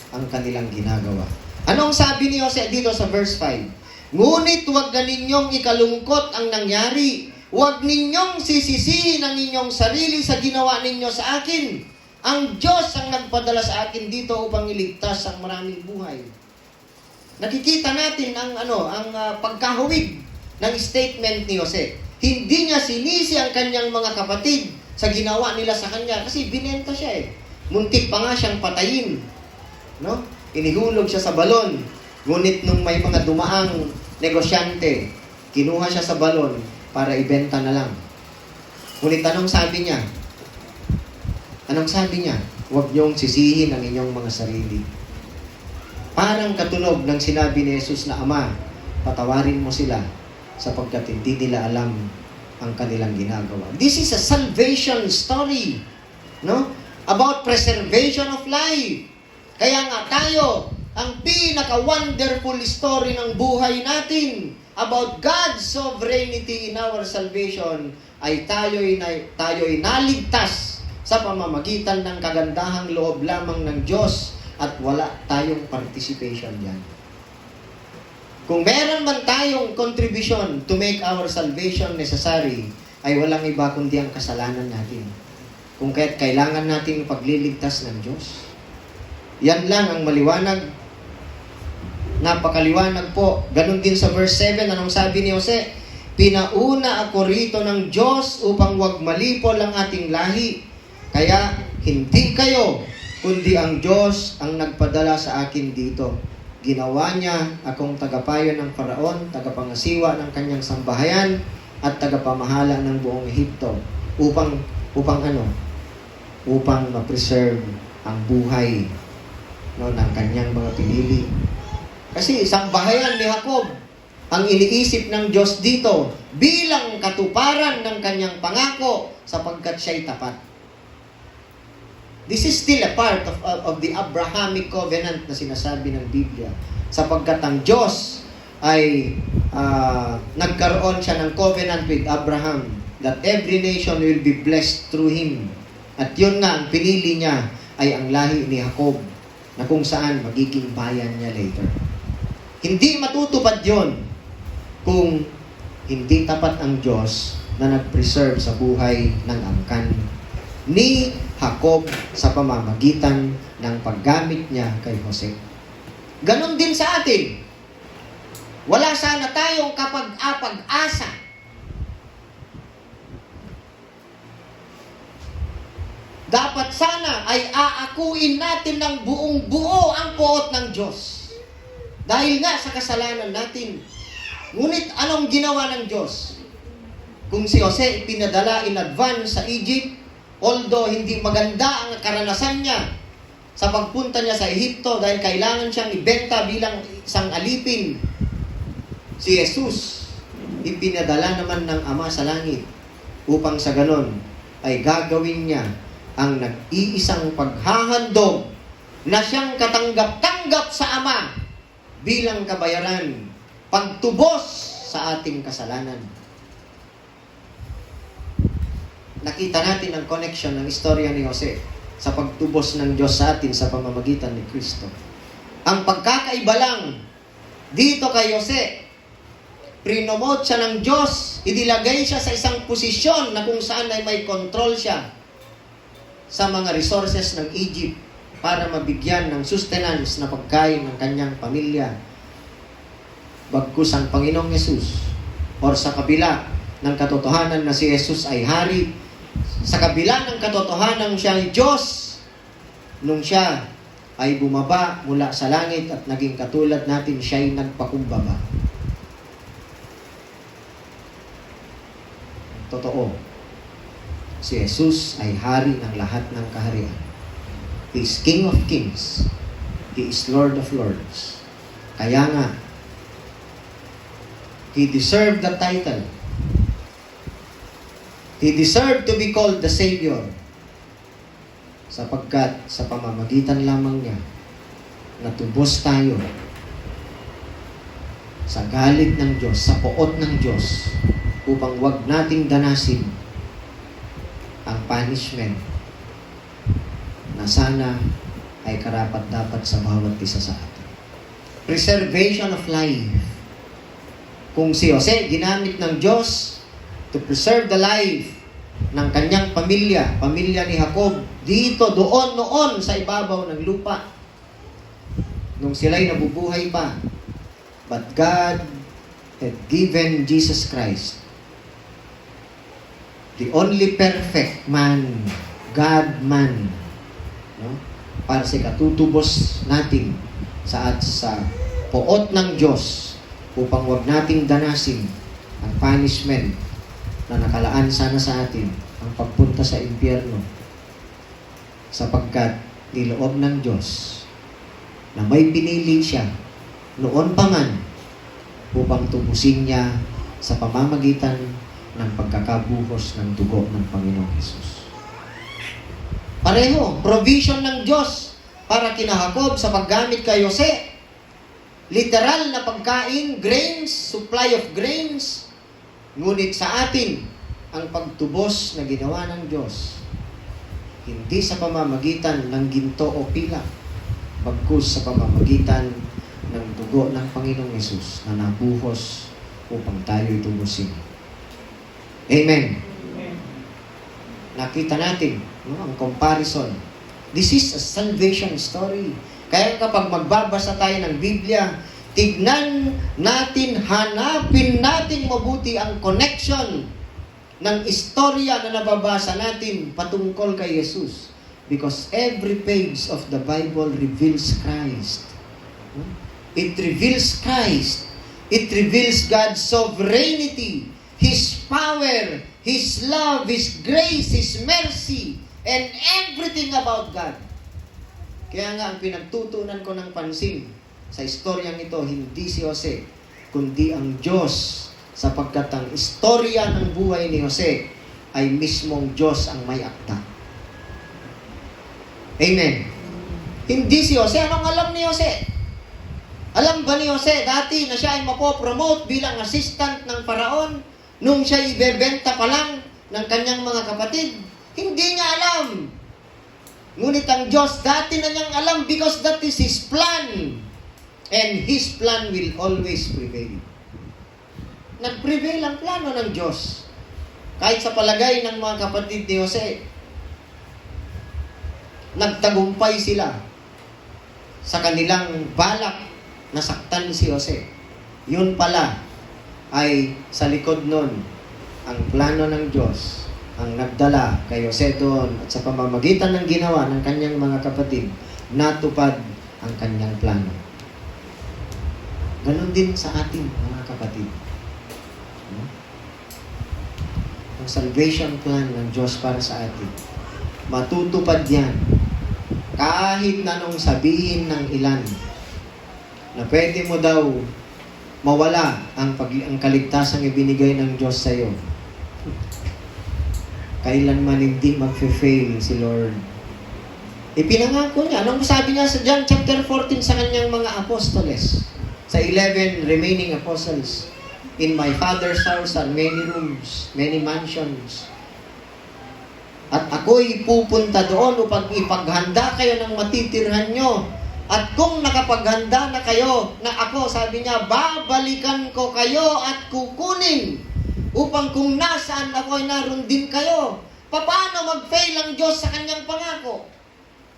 ang kanilang ginagawa. Anong sabi ni Jose dito sa verse 5? Ngunit huwag na ninyong ikalungkot ang nangyari. Huwag ninyong sisisihin ang inyong sarili sa ginawa ninyo sa akin. Ang Diyos ang nagpadala sa akin dito upang iligtas ang maraming buhay. Nakikita natin ang pagkahuwig ng statement ni Jose. Hindi niya sinisi ang kanyang mga kapatid sa ginawa nila sa kanya kasi binenta siya eh. Muntik pa nga siyang patayin. No? Inihulog siya sa balon. Ngunit nung may mga dumaang negosyante, kinuha siya sa balon para ibenta na lang. Ngunit anong sabi niya? Anong sabi niya? Huwag niyong sisihin ang inyong mga sarili. Parang katunog ng sinabi ni Jesus na, Ama, patawarin mo sila sapagkat hindi nila alam ang kanilang ginagawa. This is a salvation story, no? About preservation of life. Kaya nga tayo, ang pinaka-wonderful story ng buhay natin about God's sovereignty in our salvation ay tayo'y naligtas sa pamamagitan ng kagandahang loob lamang ng Diyos at wala tayong participation yan. Kung meron man tayong contribution to make our salvation necessary, ay walang iba kundi ang kasalanan natin. Kung kaya't kailangan natin pagliligtas ng Diyos. Yan lang ang maliwanag. Napakaliwanag po. Ganon din sa verse 7, anong sabi ni Jose? Pinauna ako rito ng Diyos upang wag malipol ang ating lahi. Kaya hindi kayo, kundi ang Diyos ang nagpadala sa akin dito. Ginawa niya akong tagapayo ng Faraon, tagapangasiwa ng kanyang sambahayan, at tagapamahala ng buong Ehipto upang ma-preserve ang buhay ng kanyang mga pinili. Kasi sambahayan ni Jacob ang iniisip ng Diyos dito bilang katuparan ng kanyang pangako sapagkat siya'y tapat. This is still a part of the Abrahamic covenant na sinasabi ng Biblia sapagkat ang Diyos ay nagkaroon siya ng covenant with Abraham that every nation will be blessed through him. At yun nga, ang pinili niya ay ang lahi ni Jacob na kung saan magiging bayan niya later. Hindi matutupad yon kung hindi tapat ang Diyos na nag-preserve sa buhay ng angkan ni Jacob sa pamamagitan ng paggamit niya kay Jose. Ganon din sa atin. Wala sana tayong kapag-apag-asa dapat sana ay aakuin natin ng buong buo ang poot ng Diyos. Dahil nga sa kasalanan natin. Ngunit anong ginawa ng Diyos? Kung si Jose ipinadala in advance sa Egypt, although hindi maganda ang karanasan niya sa pagpunta niya sa Ehipto dahil kailangan siyang ibenta bilang isang alipin, si Jesus ipinadala naman ng Ama sa langit upang sa ganon ay gagawin niya ang nag-iisang paghahandog na siyang katanggap-tanggap sa Ama bilang kabayaran, pagtubos sa ating kasalanan. Nakita natin ang connection ng istorya ni Jose sa pagtubos ng Diyos sa atin sa pamamagitan ni Kristo. Ang pagkakaiba lang dito kay Jose, prinomote siya ng Diyos, idilagay siya sa isang posisyon na kung saan ay may control siya sa mga resources ng Egypt para mabigyan ng sustenance na pagkain ng kanyang pamilya. Bagkus ang Panginoong Yesus, or sa kabila ng katotohanan na si Jesus ay hari, sa kabila ng katotohanan siya ay Diyos, nung siya ay bumaba mula sa langit at naging katulad natin, siya ay nagpakumbaba. Totoo, si Jesus ay hari ng lahat ng kaharian. He is King of Kings. He is Lord of Lords. Kaya nga, He deserved the title. He deserved to be called the Savior. Sapagkat sa pamamagitan lamang niya, natubos tayo sa galit ng Diyos, sa poot ng Diyos, upang wag nating danasin ang punishment na sana ay karapat-dapat sa bawat isa sa atin. Preservation of life. Kung si Jose ginamit ng Diyos to preserve the life ng kanyang pamilya ni Jacob, dito, doon, noon, sa ibabaw ng lupa, nung sila'y nabubuhay pa. But God had given Jesus Christ, the only perfect man, God-man, no? Para sa katutubos natin sa poot ng Diyos, upang wag nating danasin ang punishment na nakalaan sana sa atin, ang pagpunta sa impyerno, sapagkat niloob ng Diyos na may pinili siya noon pa man upang tubusin niya sa pamamagitan ng pagkakabuhos ng dugo ng Panginoong Hesus. Pareho, provision ng Diyos para kina Jacob sa paggamit kay Jose. Literal na pagkain, grains, supply of grains. Ngunit sa atin, ang pagtubos na ginawa ng Diyos, hindi sa pamamagitan ng ginto o pilak, bagkus sa pamamagitan ng dugo ng Panginoong Hesus na nabuhos upang tayo'y tubusin. Amen. Nakita natin, no, ang comparison. This is a salvation story. Kaya kapag magbabasa tayo ng Biblia, tignan natin, hanapin natin mabuti ang connection ng istorya na nababasa natin patungkol kay Jesus. Because every page of the Bible reveals Christ. It reveals Christ. It reveals God's sovereignty, His power, His love, His grace, His mercy, and everything about God. Kaya nga ang pinagtutunan ko ng pansin sa istoryang ito, hindi si Jose, kundi ang Diyos, sapagkat ang istorya ng buhay ni Jose ay mismong Diyos ang may akda. Amen. Hindi si Jose. Anong alam ni Jose? Alam ba ni Jose dati na siya ay mapopromote bilang assistant ng Paraon nung siya ibebenta pa lang ng kanyang mga kapatid? Hindi niya alam. Ngunit ang Diyos dati na niyang alam, because that is His plan. And His plan will always prevail. Nag-prevail ang plano ng Diyos. Kahit sa palagay ng mga kapatid ni Jose, nagtagumpay sila sa kanilang balak na saktan si Jose. Yun pala ay sa likod nun ang plano ng Diyos ang nagdala kay Jose doon at sa pamamagitan ng ginawa ng kanyang mga kapatid, natupad ang kanyang plano. Ganon din sa ating mga kapatid. Ang salvation plan ng Diyos para sa atin, matutupad yan kahit na nung sabihin ng ilan na pwede mo daw mawala ang kaligtasang ibinigay ng Diyos sa iyo. Kailanman hindi magfe-fail si Lord. Ipinangako niya. Anong sabi niya sa John chapter 14 sa kanyang mga apostoles? Sa 11 remaining apostles. In my Father's house are many rooms, many mansions. At ako'y pupunta doon upang ipaghanda kayo ng matitirhan nyo. At kung nakapaghanda na kayo, na ako, sabi niya, babalikan ko kayo at kukunin upang kung nasaan ako ay naroon din kayo. Paano mag-fail ang Diyos sa kanyang pangako?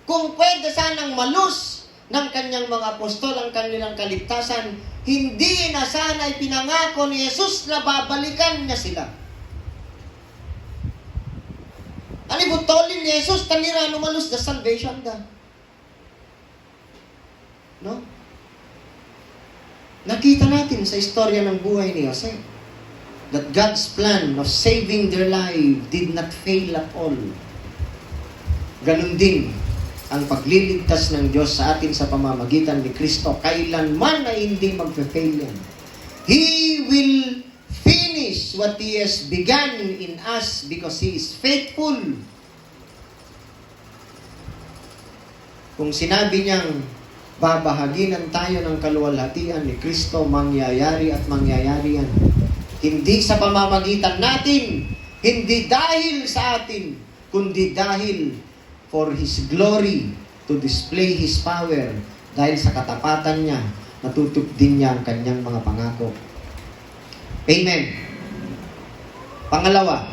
Kung pwede sanang malus ng kanyang mga apostol ang kanilang kaligtasan, hindi na sana ipinangako ni Jesus na babalikan niya sila. Ani butolin ni Jesus, tanira numalus the salvation da. No? Nakita natin sa istorya ng buhay ni Jose that God's plan of saving their life did not fail at all. Ganun din ang pagliligtas ng Diyos sa atin sa pamamagitan ni Kristo. Kailanman ay hindi magpe-fail yan. He will finish what He has begun in us because He is faithful. Kung sinabi niyang babahaginan tayo ng kaluwalhatian ni Kristo, mangyayari at mangyayari yan. Hindi sa pamamagitan natin, hindi dahil sa atin, kundi dahil for His glory, to display His power, dahil sa katapatan niya, natutupad din niya ang kanyang mga pangako. Amen. Pangalawa,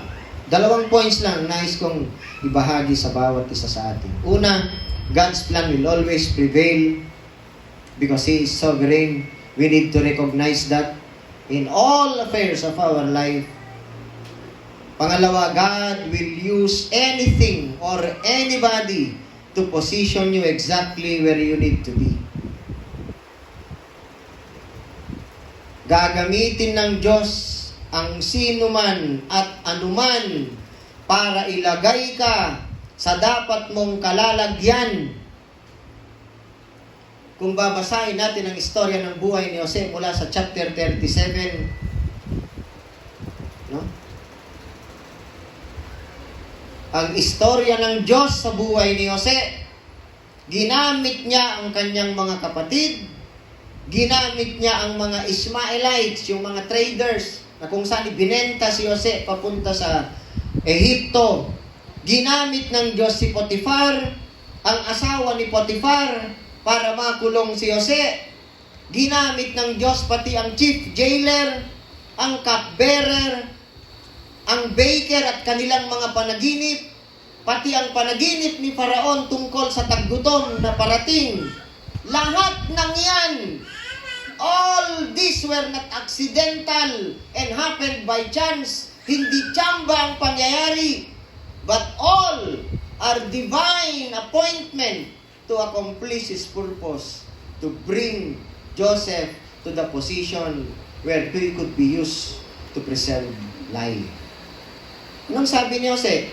2 points lang nais kong ibahagi sa bawat isa sa atin. Una, God's plan will always prevail because He is sovereign. We need to recognize that in all affairs of our life. Pangalawa, God will use anything or anybody to position you exactly where you need to be. Gagamitin ng Diyos ang sino man at anuman para ilagay ka sa dapat mong kalalagyan. Kung babasahin natin ang istorya ng buhay ni Jose mula sa chapter 37, no? Ang istorya ng Diyos sa buhay ni Jose, ginamit niya ang kanyang mga kapatid, ginamit niya ang mga Ishmaelites, yung mga traders, na kung saan ibinenta si Jose papunta sa Ehipto. Ginamit ng Diyos si Potifar, ang asawa ni Potifar, para makulong si Jose. Ginamit ng Diyos pati ang chief jailer, ang cupbearer, ang baker at kanilang mga panaginip, pati ang panaginip ni Faraon tungkol sa taggutom na parating. Lahat ng yan, all these were not accidental and happened by chance. Hindi tsamba ang pangyayari, but all are divine appointment to accomplish His purpose, to bring Joseph to the position where he could be used to preserve life. Anong sabi ni Jose?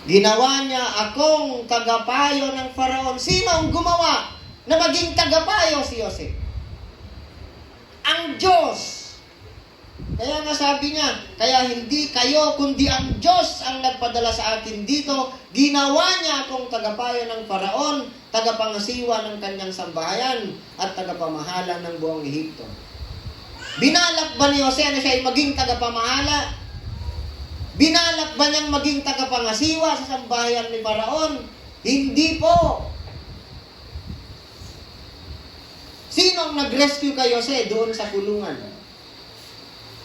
Ginawa niya akong tagapayo ng Faraon. Sino ang gumawa na maging tagapayo si Jose? Ang Diyos. Kaya nga sabi niya, kaya hindi kayo, kundi ang Diyos ang nagpadala sa akin dito. Ginawa niya akong tagapayo ng Faraon, tagapangasiwa ng kanyang sambahayan, at tagapamahala ng buong Ehipto. Binalak ba ni Jose na siya ay maging tagapamahala? Binalak ba niyang maging tagapangasiwa sa sambahayan ni Faraon? Hindi po. Sino ang nag-rescue kay Jose doon sa kulungan?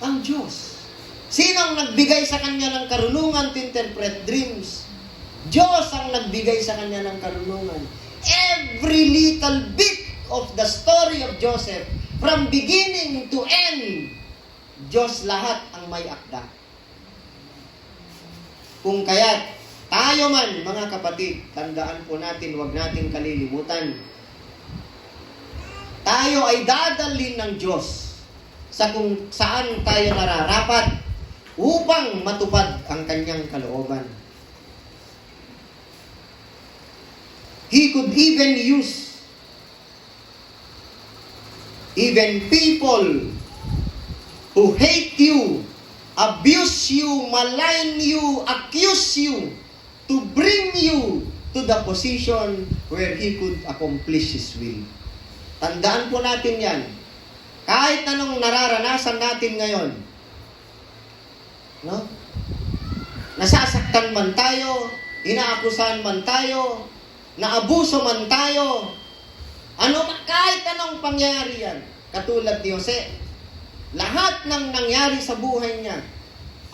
Ang Diyos. Sino ang nagbigay sa kanya ng karunungan to interpret dreams? Diyos ang nagbigay sa kanya ng karunungan. Every little bit of the story of Joseph, from beginning to end, Diyos lahat ang may akda. Kung kaya't tayo man, mga kapatid, tandaan po natin, huwag natin kalilimutan. Tayo ay dadalhin ng Diyos sa kung saan tayo nararapat upang matupad ang kanyang kalooban. He could even use even people who hate you, abuse you, malign you, accuse you, to bring you to the position where He could accomplish His will. Tandaan po natin yan. Kahit anong nararanasan natin ngayon, no? Nasasaktan man tayo, inaakusahan man tayo, naabuso man tayo, kahit anong pangyari yan, katulad ni Jose, lahat ng nangyari sa buhay niya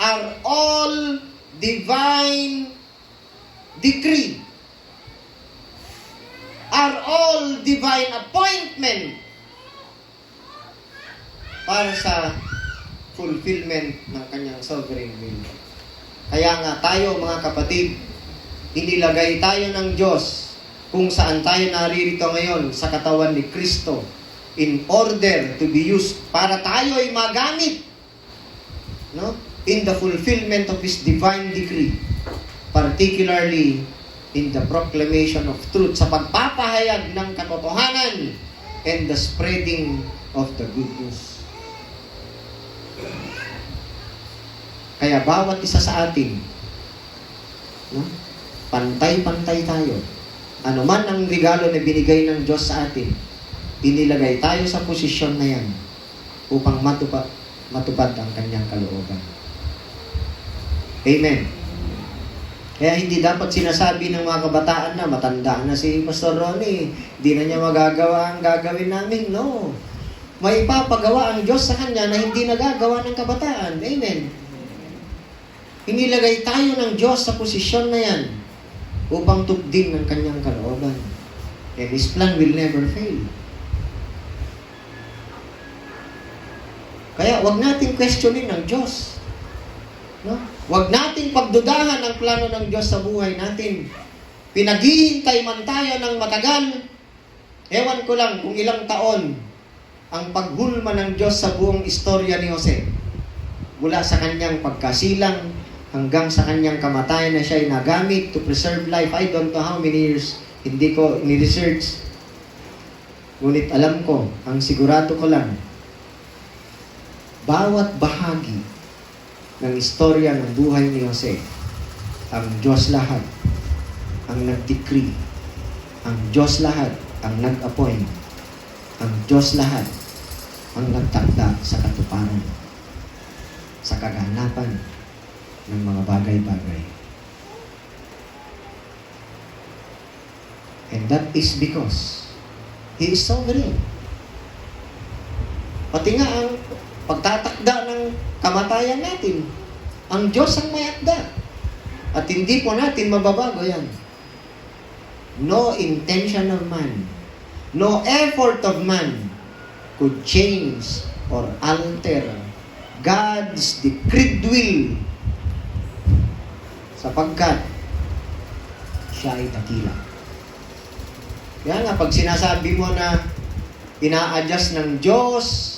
are all divine decree. are all divine appointment para sa fulfillment ng kanyang sovereign will. Kaya nga tayo mga kapatid, inilagay tayo ng Diyos kung saan tayo naririto ngayon sa katawan ni Kristo in order to be used para tayo ay magamit, no, in the fulfillment of His divine decree, particularly in the proclamation of truth, sa pagpapahayag ng katotohanan and the spreading of the good news. Kaya bawat isa sa atin, no, pantay-pantay tayo. Ano man ang regalo na binigay ng Diyos sa atin, inilagay tayo sa posisyon na yan upang matupad ang kanyang kalooban. Amen. Kaya hindi dapat sinasabi ng mga kabataan na matanda na si Pastor Ronnie, hindi na niya magagawa ang gagawin namin. No. May ipapagawa ang Diyos sa kanya na hindi nagagawa ng kabataan. Amen. Inilagay tayo ng Diyos sa posisyon na yan upang tupdin ng kanyang kalooban. And His plan will never fail. Kaya wag nating questionin ang Diyos. No? Wag nating pagdudahan ang plano ng Diyos sa buhay natin. Pinaghihintay man tayo ng matagal. Ewan ko lang kung ilang taon ang paghulma ng Diyos sa buong istorya ni Jose. Mula sa kanyang pagkasilang hanggang sa kanyang kamatayan na siya ay nagamit to preserve life. I don't know how many years. Hindi ko ni-research. Ngunit alam ko, ang sigurado ko lang, bawat bahagi ng istorya ng buhay ni Jose, ang Diyos lahat ang nag-decree, ang Diyos lahat ang nag-appoint, ang Diyos lahat ang nagtakda sa katuparan, sa kaganapan ng mga bagay-bagay. And that is because He is sovereign. Pati nga ang pagtatakda ng kamatayan natin, ang Diyos ang may akda. At hindi po natin mababago yan. No intention of man, no effort of man could change or alter God's decreed will, sapagkat siya ay dakila. Kaya nga, pag sinasabi mo na ina-adjust ng Diyos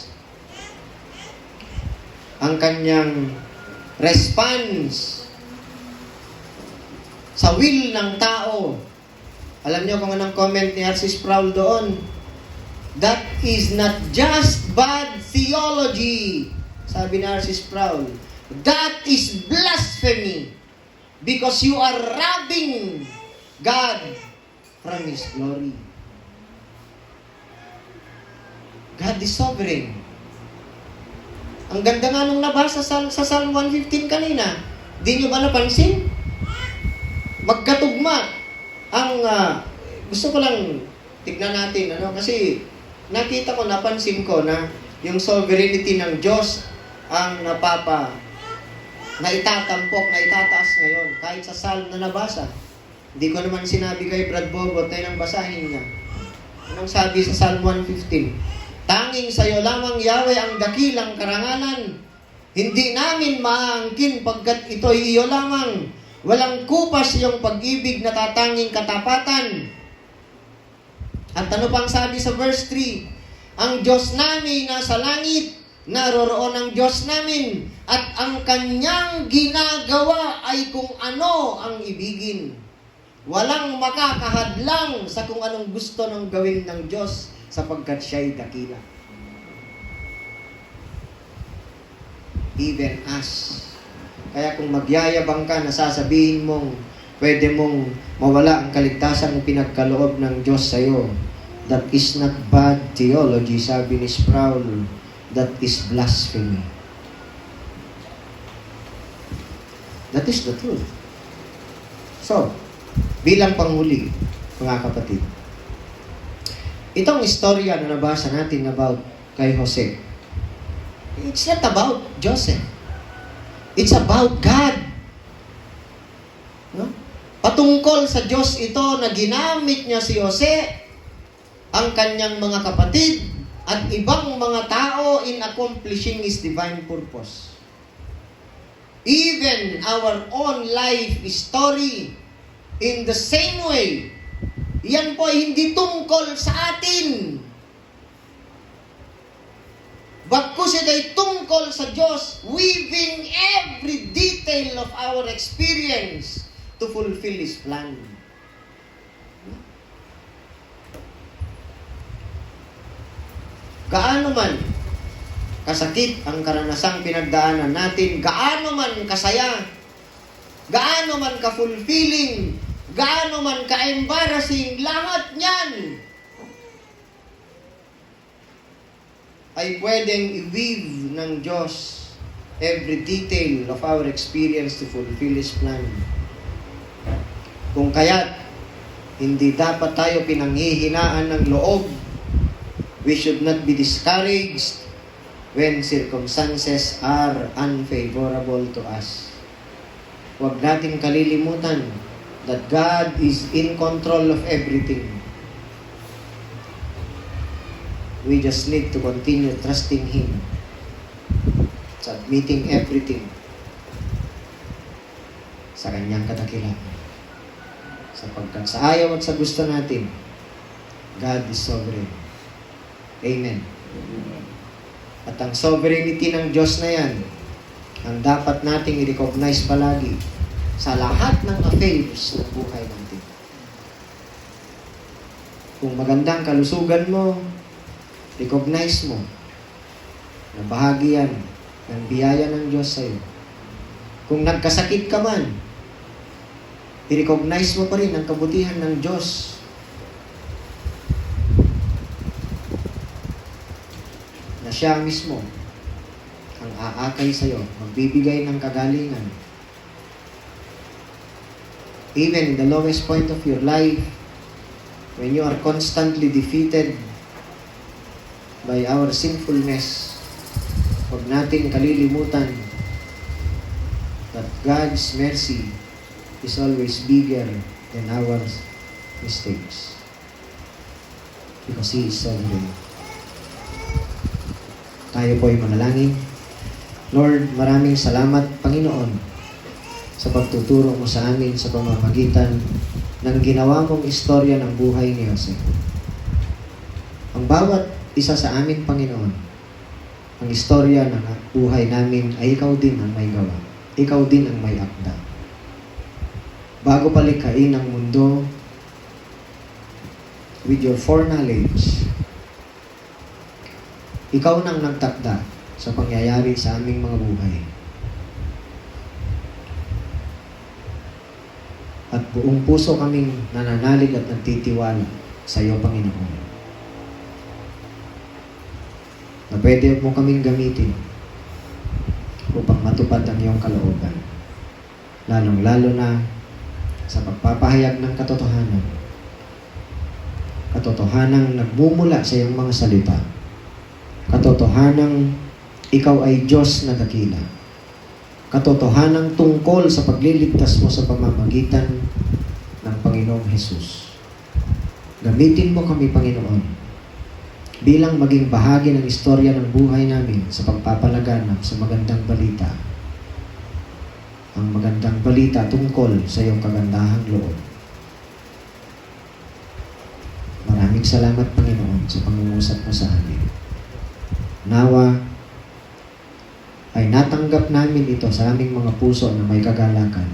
ang kanyang response sa will ng tao, alam niyo kung anong comment ni R.C. Sproul doon? That is not just bad theology, sabi ni R.C. Sproul. That is blasphemy because you are robbing God from His glory. God is sovereign. Ang ganda nga nung nabasa sa Psalm 115 kanina. Di nyo ba napansin? Magkatugma. Ang gusto ko lang tignan natin, kasi nakita ko, napansin ko na yung sovereignty ng Diyos ang naitatampok, naitataas ngayon. Kahit sa Psalm na nabasa. Hindi ko naman sinabi kay Brad Bobot na yung basahin niya. Anong sabi sa Psalm 115? Tanging sa'yo lamang, Yahweh, ang dakilang karangalan. Hindi namin maangkin pagkat ito'y iyo lamang. Walang kupas iyong pag-ibig na tatanging katapatan. At ano pang sabi sa verse 3? Ang Diyos namin nasa langit, naroroon ang Diyos namin, at ang kanyang ginagawa ay kung ano ang ibigin. Walang makakahadlang sa kung anong gusto ng gawin ng Diyos sapagkat siya'y dakila. Even us. Kaya kung magyayabang ka, nasasabihin mong pwede mong mawala ang kaligtasan ng pinagkaloob ng Diyos sa'yo, that is not bad theology, sabi ni Sproul. That is blasphemy. That is the truth. So, bilang panghuli, mga kapatid, itong istorya na nabasa natin about kay Jose, it's not about Joseph. It's about God. No? Patungkol sa Diyos ito na ginamit niya si Jose ang kanyang mga kapatid at ibang mga tao in accomplishing His divine purpose. Even our own life story, in the same way, yan po ay hindi tungkol sa atin. Bagkus ay tungkol sa Diyos, weaving every detail of our experience to fulfill His plan. Gaano man kasakit ang karanasang pinagdaanan natin, gaano man kasaya, gaano man ka-fulfilling, gaano man ka-embarrassing, lahat niyan ay pwedeng i-weave ng Diyos every detail of our experience to fulfill His plan. Kung kaya't hindi dapat tayo pinanghihinaan ng loob. We should not be discouraged when circumstances are unfavorable to us. Huwag nating kalilimutan that God is in control of everything. We just need to continue trusting Him, submitting everything sa Kanyang katakilan. Sapagkat sa ayaw at sa gusto natin, God is sovereign. Amen. At ang sovereignty ng Diyos na yan, ang dapat nating i-recognize palagi sa lahat ng affairs ng buhay natin. Kung magandang kalusugan mo, recognize mo na bahagi yan ng biyaya ng Diyos sa'yo. Kung nagkasakit ka man, i-recognize mo pa rin ang kabutihan ng Diyos. Na siya mismo ang aakay sa'yo, magbibigay ng kagalingan. Even in the lowest point of your life, when you are constantly defeated by our sinfulness, huwag natin kalilimutan that God's mercy is always bigger than our mistakes. Because He is sovereign. Tayo po ay manalangin. Lord, maraming salamat, Panginoon, sa pagtuturo mo sa amin sa pamamagitan ng ginawa mong istorya ng buhay ni Jose. Ang bawat isa sa amin, Panginoon, ang istorya ng buhay namin ay Ikaw din ang may gawa. Ikaw din ang may akda. Bago palikhain ang mundo with your foreknowledge, Ikaw nang nagtakda sa pangyayari sa aming mga buhay. At buong puso kaming nananalig at nagtitiwala sa iyo, Panginoon, na pwede mo kaming gamitin upang matupad ang iyong kalooban. Lalong-lalo na sa pagpapahayag ng katotohanan. Katotohanang nagmumula sa iyong mga salita. Katotohanang ikaw ay Diyos na dakila. Katotohanang tungkol sa pagliligtas mo sa pamamagitan ng Panginoong Hesus. Gamitin mo kami, Panginoon, bilang maging bahagi ng istorya ng buhay namin sa pagpapalaganap sa magandang balita. Ang magandang balita tungkol sa iyong kagandahang loob. Maraming salamat, Panginoon, sa pangungusap mo sa amin. Nawa ay natanggap namin ito sa aming mga puso na may kagalakan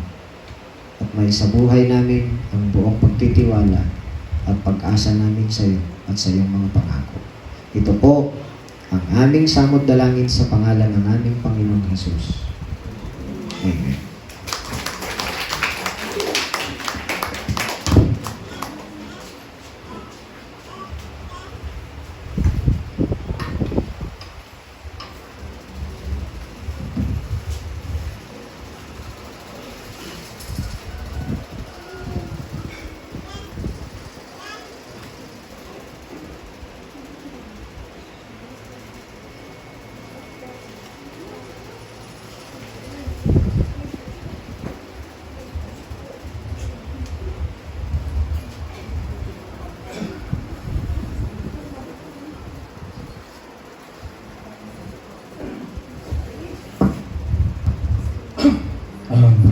at may sa buhay namin ang buong pagtitiwala at pag-asa namin sa iyo at sa iyong mga pangako. Ito po ang aming samod dalangin sa pangalan ng aming Panginoong Hesus. Amen.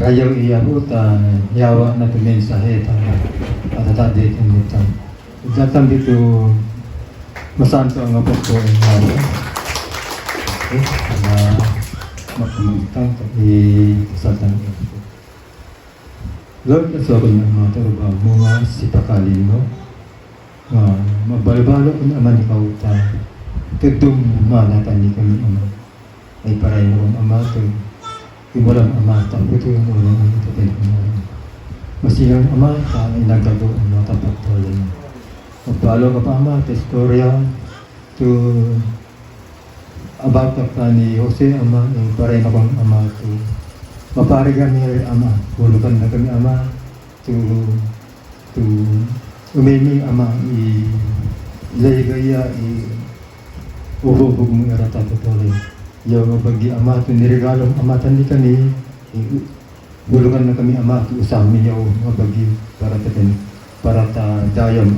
rayaw iyahuta, yawa na tumensahe at atadit imitan. Datang dito, masanto ang apostol ng Mara. Okay, na makamutang isaltan ko. Lord, aso ko ng mga tarubang mga sipakalin mo. Mabalbalo ko naman ikaw ta. Tudong manatan ni kami ama. Ay paray mo ang ama to. Imulang ama ta. Ito yung ulang ang itatin ama. Masiyang ama ta ay nagdago ang mga tapagtuloy. Magbalo ka pa ama ta istorya to about ka ni Jose ama. Ay paray na kong ama to. Maparigan niya ama. Hulukan na kami ama to umimi ama ilayagaya uhubog mo irata patuloy. Yung bagi ama to niregalong amatan ni kani hulukan na kami ama to usami yaw mabagi para ta dayam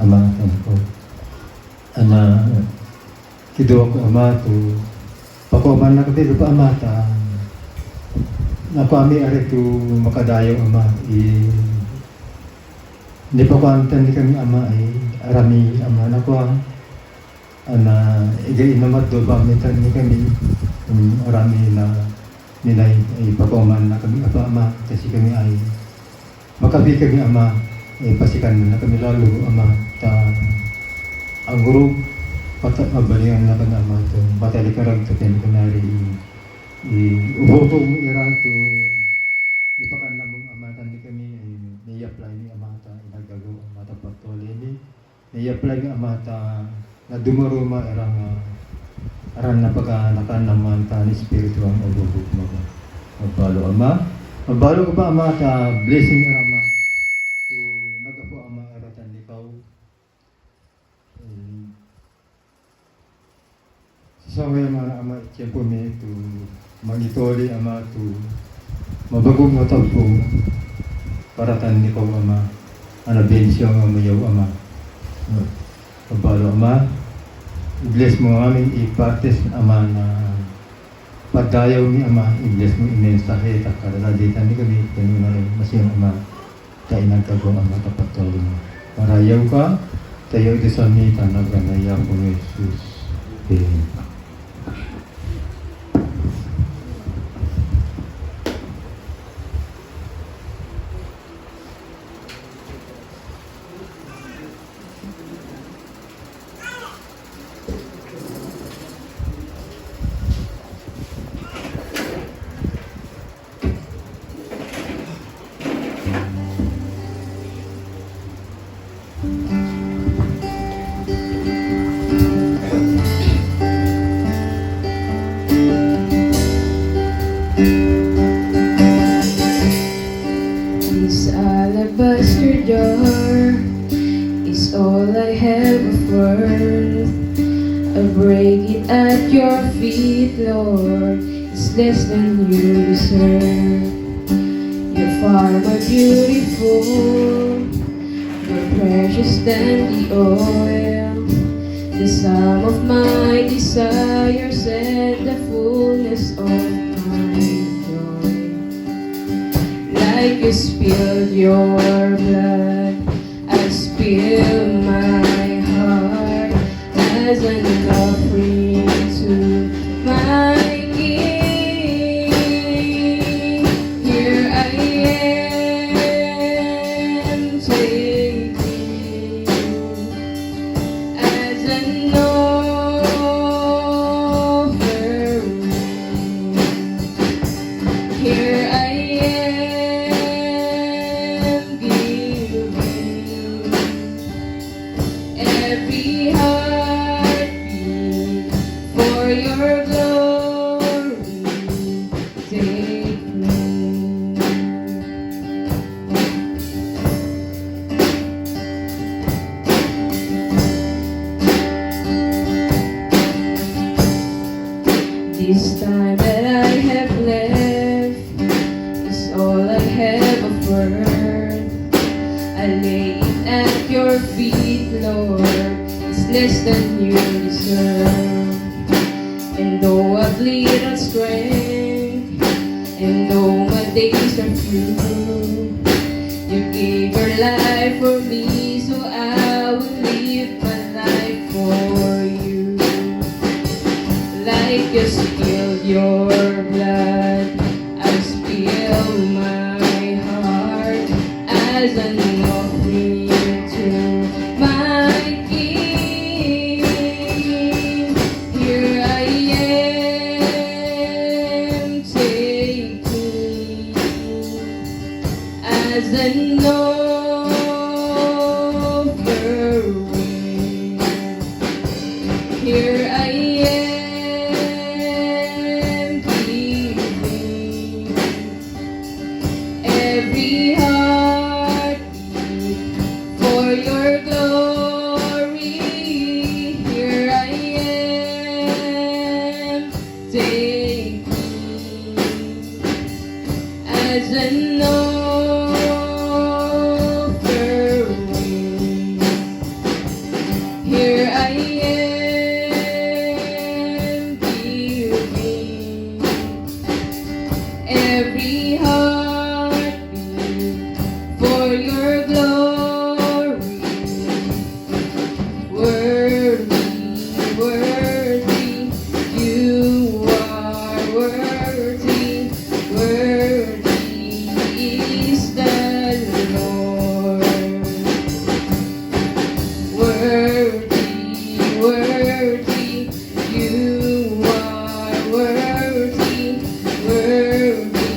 amatan ko. Ana kido ko ama to pakuman na kami pa amata na kami ari to makadayo ama hindi pa kuantan ni kami ama ay arami ama na ko ana igay namat do ba mitan ni kami arami na nilay ay pakuman na kami ama kasi kami ay makabi kami ama ay pasikan na kami lalo ama ta ang group mabalikan na kami ama to batalikarag to kanari ubo mo irato ipakan na mong amatan ni kami ay ni-apply ni amata inagago amata pagtuli ni ni-apply ni amata na dumaruma aran na pagkanakan naman ta ni spiritual ang ububog mo magbalo ama magbalo ko pa amata blessing ama to nagapo ama aratan ikaw sa mga mga ama tiyempo mi to magitoli ama to mabagong matagpo paratan ni ko ama ana bensyo ang amayaw ama pabalo ama i-bless mo aming ipartes ama na pagdayaw ni ama i-bless mo imensahe takaraladitan ni kami kanina rin masiyang ama tayo nagkagong ama tapatuloy mo marayaw ka tayo ito sa mita naganayaw ko ng Jesus. Amen. This alabaster jar is all I have of worth. I break it at your feet, Lord. It's less than you deserve. You're far more beautiful. You're precious than the oil. The sum of my desires and the fullness of my joy. Like you spilled your blood, I spill my heart as an offering to my King. Here I am, take me as an offering. Here I am, giving every heartbeat for your glory. Take me. This time that I have left is all I have of worth. I lay it at your feet, Lord. It's less than you deserve. And though I've little strength, and though my days days are few. You gave your life for me, so I will live my life for you. Like you spilled your blood, I spill my heart as an offering to my King. Here I am, take me as an offering. Here I am, giving every heartbeat for your glory. Here I am, take me as an offering. Here I am, giving every heartbeat for your glory. Worthy, worthy, you are worthy, worthy is the Lord. Worthy, worthy, you are worthy, worthy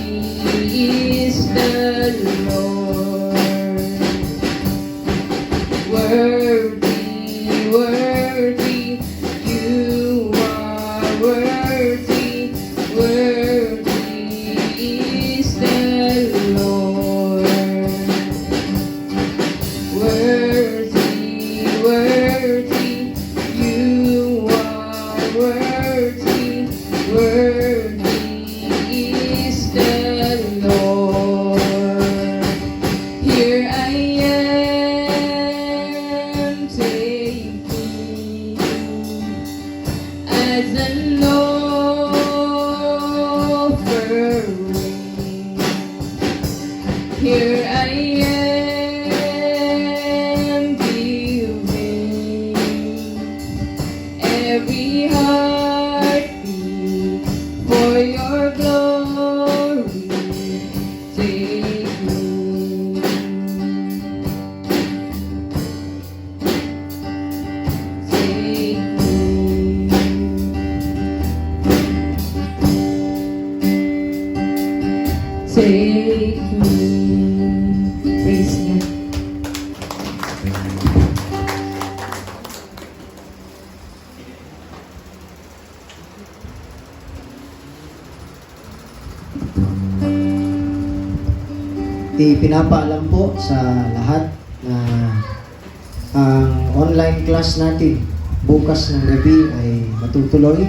is the Lord. Worthy, worthy, you are worthy, worthy is the Lord. Worthy, worthy, you are worthy, worthy is the Lord. Here I am, take me as an offering. Here I am, giving every heartbeat for your glory. Take me. Take me. Take me. Praise God. Ipinapaalam po sa lahat na ang online class natin bukas ng gabi ay matutuloy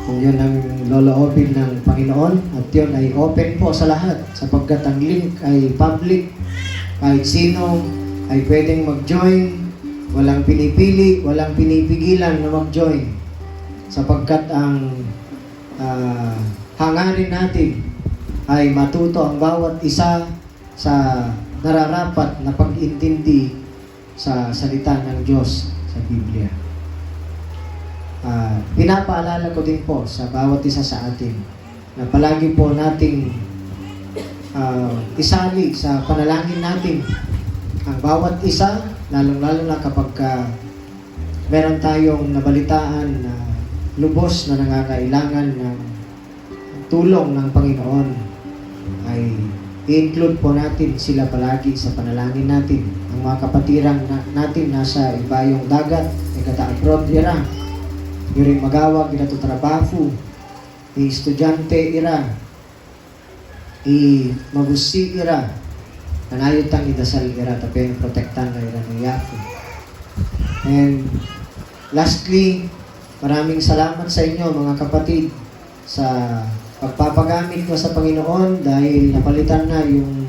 kung yun ang loloobin ng Panginoon, at yun ay open po sa lahat sapagkat ang link ay public. Kahit sino ay pwedeng mag-join, walang pinipili, walang pinipigilan na mag-join sapagkat ang hangarin natin ay matuto ang bawat isa sa nararapat na pag-intindi sa salita ng Diyos sa Biblia. Pinapaalala ko din po sa bawat isa sa atin na palagi po nating isali sa panalangin natin ang bawat isa, lalong-lalo na kapag meron tayong nabalitaan na lubos na nangangailangan ng tulong ng Panginoon, ay i-include po natin sila palagi sa panalangin natin. Ang mga kapatiran natin nasa ibayong dagat, nagkata-abroad ira, yung magawag, ito trabaho, estudyante ira, mabusi ira, nanayotang idasal ira, tapos protektan na ira ng yapo. And lastly, maraming salamat sa inyo mga kapatid sa pagpapagamit nyo sa Panginoon dahil napalitan na yung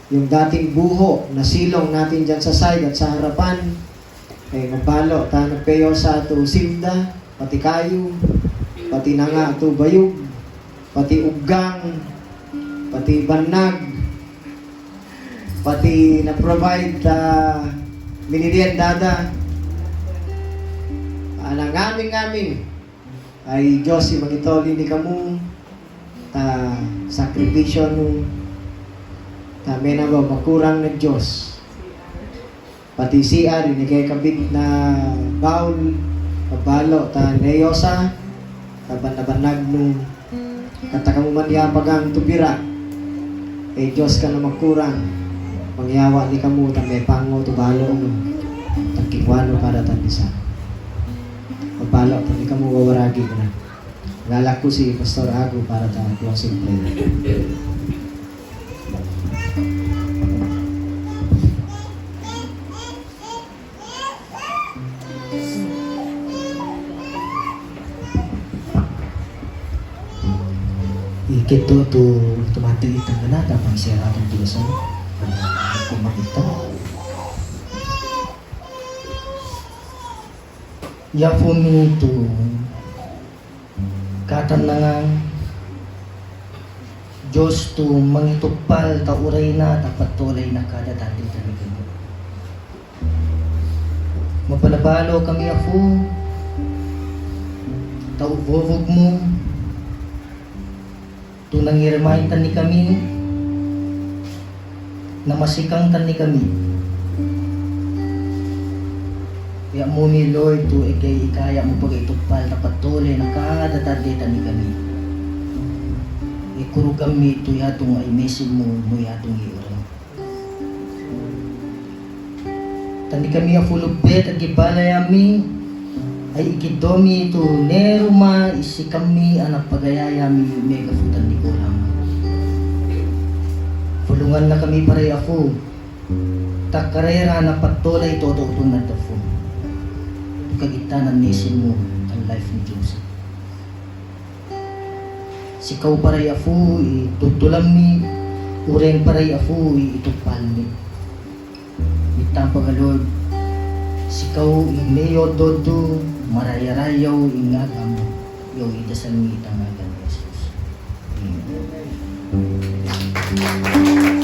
dating buho na silong natin dyan sa side at sa harapan ay mabalo, nagpayo sa ato silda, pati kayo, pati na nga ato bayog. pati uggang, pati banag, pati na-provide minidiendada. Ang aming ay Diyos si magitoli ni kamu sakripisyo no may na ba makurang na Diyos. Pati CR ni kay kabit na baul pabalo ta neyosa taban-banag no katakamuman niya pagang tubira Diyos ka na magkurang mangyawa ni kamu ta may pango tubalo no tagkikwano para tanisa pabalo ta ni kamu wawaragi na lalak ko si Pastor Ago para ta closing prayer. Ikito to tumati itang na tapang siya atong tugasan kung makita yapo mi to katanangan Diyos to mangitupal ta uray na tapatuloy na kada dati talaga mapalabalo kami apo taubovog mo to nangiremahin tan ni kami na masikang tan ni kami kaya mo ni Lord to ikaya mo pag-itupal na patuloy na kakadatadetan ni kami ikuro kami to yatong ay message mo yatong iurang tani kami ang fulubet at gibalay ami ay ikidomi ito neruma isi kami anak pagayayami mega futan ni kurang pulungan na kami paray ako takarera na patuloy todo ito na tafo kagitanan nisin mo ang life ni Diyos sikaw paray ako itutulam mi ureng paray ako itupal mi itang Lord sikaw imeyo dodo marayarayaw ingagam yo idasal mi itang agan Jesus. Amen.